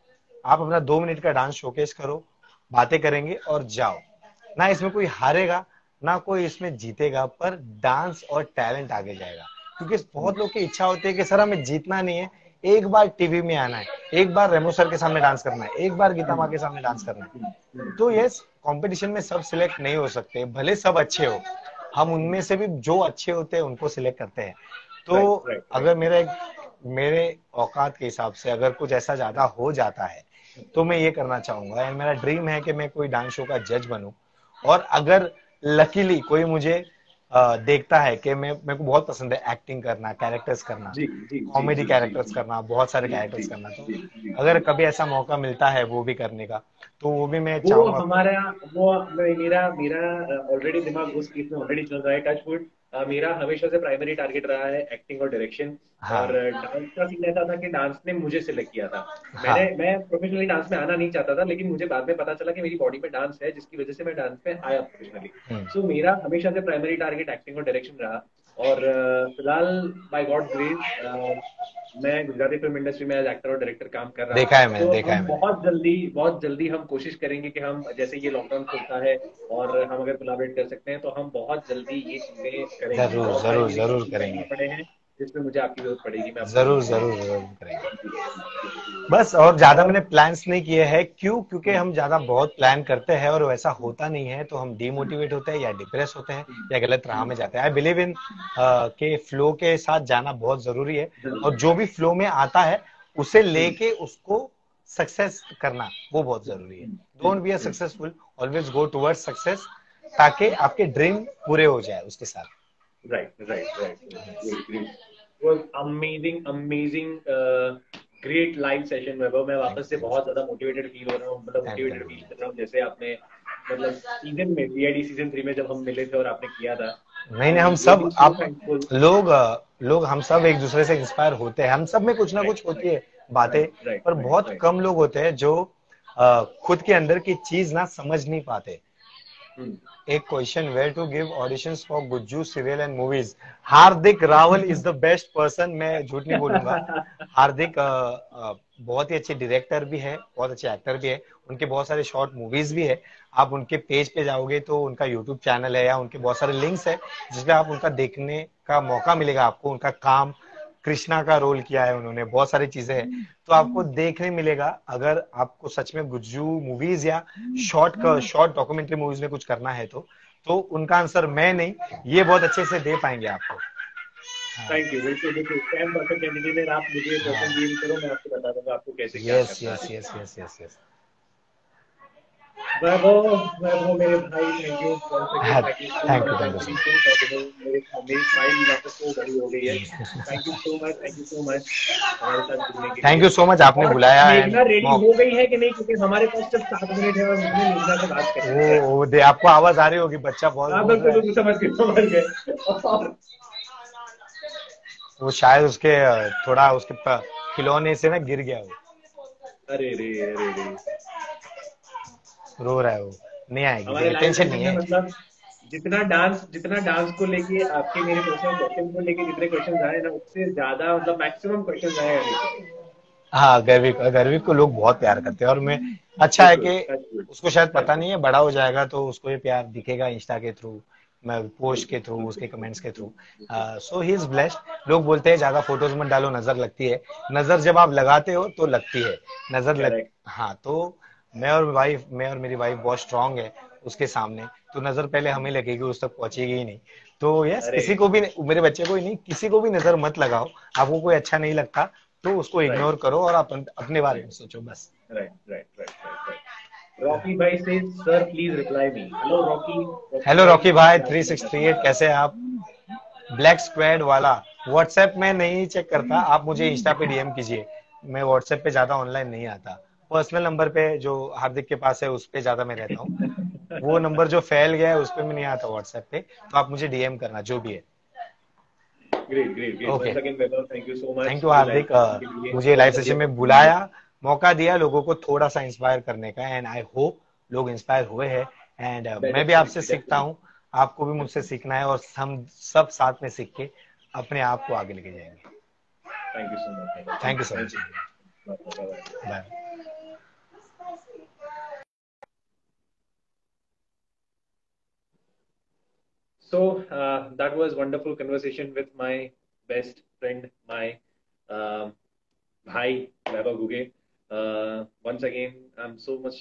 आप अपना 2 मिनट का डांस शोकेस करो, बातें करेंगे और जाओ। ना इसमें कोई हारेगा, ना कोई इसमें जीतेगा, पर डांस और टैलेंट आगे जाएगा। क्योंकि बहुत लोग की इच्छा होती है कि सर हमें जीतना नहीं है, एक बार टीवी में आना है, एक बार रेमो सर के सामने डांस करना है, एक बार गीता माँ हम्म, के सामने डांस करना हम्म, है। तो यस, कंपटीशन में सब सिलेक्ट नहीं हो सकते, भले सब अच्छे हो, हम उनमें से भी जो अच्छे होते हैं उनको सिलेक्ट करते हैं। राइट तो राइट राइट। अगर मेरे औकात के हिसाब से अगर कुछ ऐसा ज्यादा हो जाता है, तो मैं ये करना चाहूंगा, एंड मेरा ड्रीम है कि मैं कोई डांस शो का जज बनूं। और अगर लकीली कोई मुझे देखता है कि मैं, मेरे को बहुत पसंद है एक्टिंग करना, कैरेक्टर्स करना, जी जी जी कॉमेडी जी जी कैरेक्टर्स जी करना, बहुत सारे जी जी कैरेक्टर्स करना, तो जी जी अगर जी। कभी ऐसा मौका मिलता है वो भी करने का, तो वो भी मैं वो चाहूंगा। हमारा वो मेरा मेरा ऑलरेडी दिमाग उस चीज में ऑलरेडी चल रहा है, टच वुड। मेरा हमेशा से प्राइमरी टारगेट रहा है एक्टिंग और डायरेक्शन। और हाँ डांस का सीन ऐसा था कि डांस ने मुझे सिलेक्ट किया था। हाँ। मैं प्रोफेशनली डांस में आना नहीं चाहता था, लेकिन मुझे बाद में पता चला कि मेरी बॉडी में डांस है, जिसकी वजह से मैं डांस में आया प्रोफेशनली। हम्म। सो मेरा हमेशा से प्राइमरी टारगेट एक्टिंग और डायरेक्शन रहा। और फिलहाल बाय गॉड ग्रेस मैं गुजराती फिल्म इंडस्ट्री में एज एक्टर और डायरेक्टर काम कर रहा हूँ। देखा है मैंने, तो देखा हम है मैंने। बहुत जल्दी हम कोशिश करेंगे कि हम जैसे ये लॉकडाउन खुलता है और हम अगर कोलैबोरेट कर सकते हैं, तो हम बहुत जल्दी ये चीजें करेंगे। जरूर बहुत सारे जरूर मेरे जरूर कनेक्शन करेंगे। पहले पड़े हैं जिसमें मुझे आपकी जरूरत पड़ेगी, मैं आपको जरूर जरूर जरूर बोलूंगा। जरूर करेंगे। जी जी जी जी। बस, और ज्यादा और मैंने प्लान्स नहीं किए हैं। क्यों? क्योंकि हम्म, हम ज्यादा बहुत प्लान करते हैं और वैसा हम्म, होता नहीं है, तो हम हम्म, डिमोटिवेट होते हैं या डिप्रेस होते हैं हम्म, या गलत राह में हम्म, जाते हैं। आई बिलीव इन के फ्लो के साथ जाना बहुत जरूरी है, और जरूर जो भी फ्लो में आता है उसे हम्म, लेके उसको सक्सेस करना, वो बहुत जरूरी है। Don't be a successful, always go towards success, ताकि आपके ड्रीम पूरे हो जाए उसके साथ। Right right right. Great great. वो amazing amazing great live session में वो मैं थैंक वापस यू से थैंक बहुत ज्यादा मोटिवेटेड फील हो रहा हूँ, मतलब you motivated thank feel you. कर रहा हूँ जैसे आपने मतलब सीजन में सीआईडी सीजन 3 में जब हम मिले थे और आपने किया था। नहीं नहीं, आई हम सब रियली सो आप थैंकफुल। लोग हम सब एक दूसरे से इंस्पायर होते हैं, हम सब में कुछ ना राइट कुछ होती राइट है बातें। राइट राइट पर राइट बहुत राइट। कम लोग होते हैं जो खुद के अंदर की चीज ना समझ नहीं पाते। हम्म। एक question, where to give auditions for Gujju serial and movies? Hardik Raval is the best person, मैं झूठ नहीं बोलूंगा। हार्दिक बहुत ही अच्छे डायरेक्टर भी है, बहुत अच्छे एक्टर भी है, उनके बहुत सारे शॉर्ट मूवीज भी है। आप उनके पेज पे जाओगे तो उनका यूट्यूब चैनल है, या उनके बहुत सारे लिंक्स है जिसपे आप उनका देखने का मौका मिलेगा आपको। उनका काम, कृष्णा का रोल किया है उन्होंने, बहुत सारी चीजें हैं, तो आपको देखने मिलेगा। अगर आपको सच में गुज्जू मूवीज या शॉर्ट डॉक्यूमेंट्री मूवीज में कुछ करना है, तो उनका आंसर मैं नहीं, ये बहुत अच्छे से दे पाएंगे आपको। हाँ। Thank you. बिल्कुल बिल्कुल स्पैम परफेक्ट एंटरटेनर। आप मुझे क्वेश्चन डील करो, मैं आपको बता दूंगा आपको कैसे क्या यस करना यस है। Yes yes yes yes. Vaibhav, Vaibhav मेरे भाई, thank you once again, thank you so thank much you, for thank you so being much. So possible. मेरे मेरी स्माइल वापस से बड़ी हो गई है। Thank you so much, thank you so much हमारे साथ जुड़ने के थैंक लिए। यू सो मच, आपने और बुलाया एंड मेघना रेडी मौक हो गई है कि नहीं, क्योंकि हमारे पास सिर्फ 7 मिनट है और मुझे मेघना से बात करनी है। वो दे, आपको आवाज आ रही होगी, बच्चा बहुत हाँ बोल बिल्कुल रहा है। बिल्कुल, समझ गए। और वो शायद उसके थोड़ा उसके खिलौने से ना गिर गया, वो अरे रे, अरे रे। रो रहा है वो। नहीं आएगी, हमारे देखिए लाइव टेंशन सेशन नहीं में है। मतलब जितना डांस को लेके आपके मेरे पर्सनल क्वेश्चन को लेके जितने क्वेश्चंस आए ना, उससे ज्यादा मतलब मैक्सिमम क्वेश्चंस आए अभी तक। हाँ, गर्विक को लोग बहुत प्यार करते हैं, और मैं, अच्छा है बिल्कुल कि टच वुड, उसको शायद टच पता वुड। नहीं है, बड़ा हो जाएगा तो उसको ये प्यार दिखेगा इंस्टा के थ्रू, मैं पोस्ट के बिल्कुल थ्रू, बिल्कुल उसके कमेंट्स बिल्कुल के थ्रू। बिल्कुल बिल्कुल। सो ही इज ब्लेस्ड। लोग बोलते हैं ज्यादा फोटोज मत डालो, नजर लगती है। नजर जब आप लगाते हो तो लगती है, नजर लग। करेक्ट। हाँ, तो मैं और मेरी वाइफ बहुत स्ट्रांग है उसके सामने, तो नजर पहले हमें लगेगी, उस तक पहुंचेगी ही नहीं। तो यस, अरे किसी को भी, मेरे बच्चे को ही नहीं, किसी को भी नजर मत लगाओ। आपको कोई अच्छा नहीं लगता तो उसको राइट इग्नोर करो और आप अपने बारे में राइट सोचो बस। Right right right right right. Rocky भाई से sir please reply me. Hello Rocky. Rocky hello भाई रॉकी भाई क्या हाल है? 368 कैसे हैं आप? ब्लैक स्क्वाड वाला व्हाट्सएप में नहीं चेक करता, आप मुझे इंस्टा पे डीएम कीजिए। मैं व्हाट्सएप पे ज्यादा ऑनलाइन नहीं आता। पर्सनल नंबर पे जो हार्दिक के पास है उस पे ज्यादा मैं रहता हूँ। वो नंबर जो फैल गया है उस पे मैं नहीं आता व्हाट्सएप पे, तो आप मुझे डीएम करना जो भी है। Great great great. Okay, once again Vaibhav, thank you so much thank you ये लाइव हार्दिक, सेशन के लिए मुझे और लाइव सभी सेशन में अपॉर्चुनिटी। बुलाया, मौका दिया लोगों को थोड़ा सा इंस्पायर करने का, एंड आई होप लोग इंस्पायर हुए हैं। एंड मैं भी आपसे डेफिनेटली सीखता डेफिनेटली हूँ, आपको भी मुझसे सीखना है, और हम सब साथ में सीख के अपने आप को आगे लेके जाएंगे। Thank you so much. Thank thank you you so thank much. You. Bye bye. Bye. So that was wonderful conversation with my best friend, my bhai Vaibhav Guge. Once again, I'm so much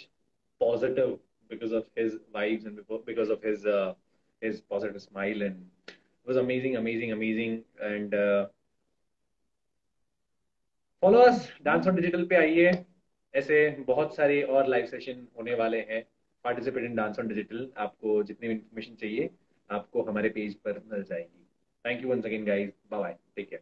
positive because of his vibes and because of his positive smile, and it was amazing, amazing, amazing. And follow us dance on digital पे आइए, ऐसे बहुत सारे और लाइव सेशन होने वाले हैं। Participate in dance on digital, आपको जितनी भी इंफॉर्मेशन चाहिए आपको हमारे पेज पर मिल जाएगी। Thank you once again guys, bye bye, take care.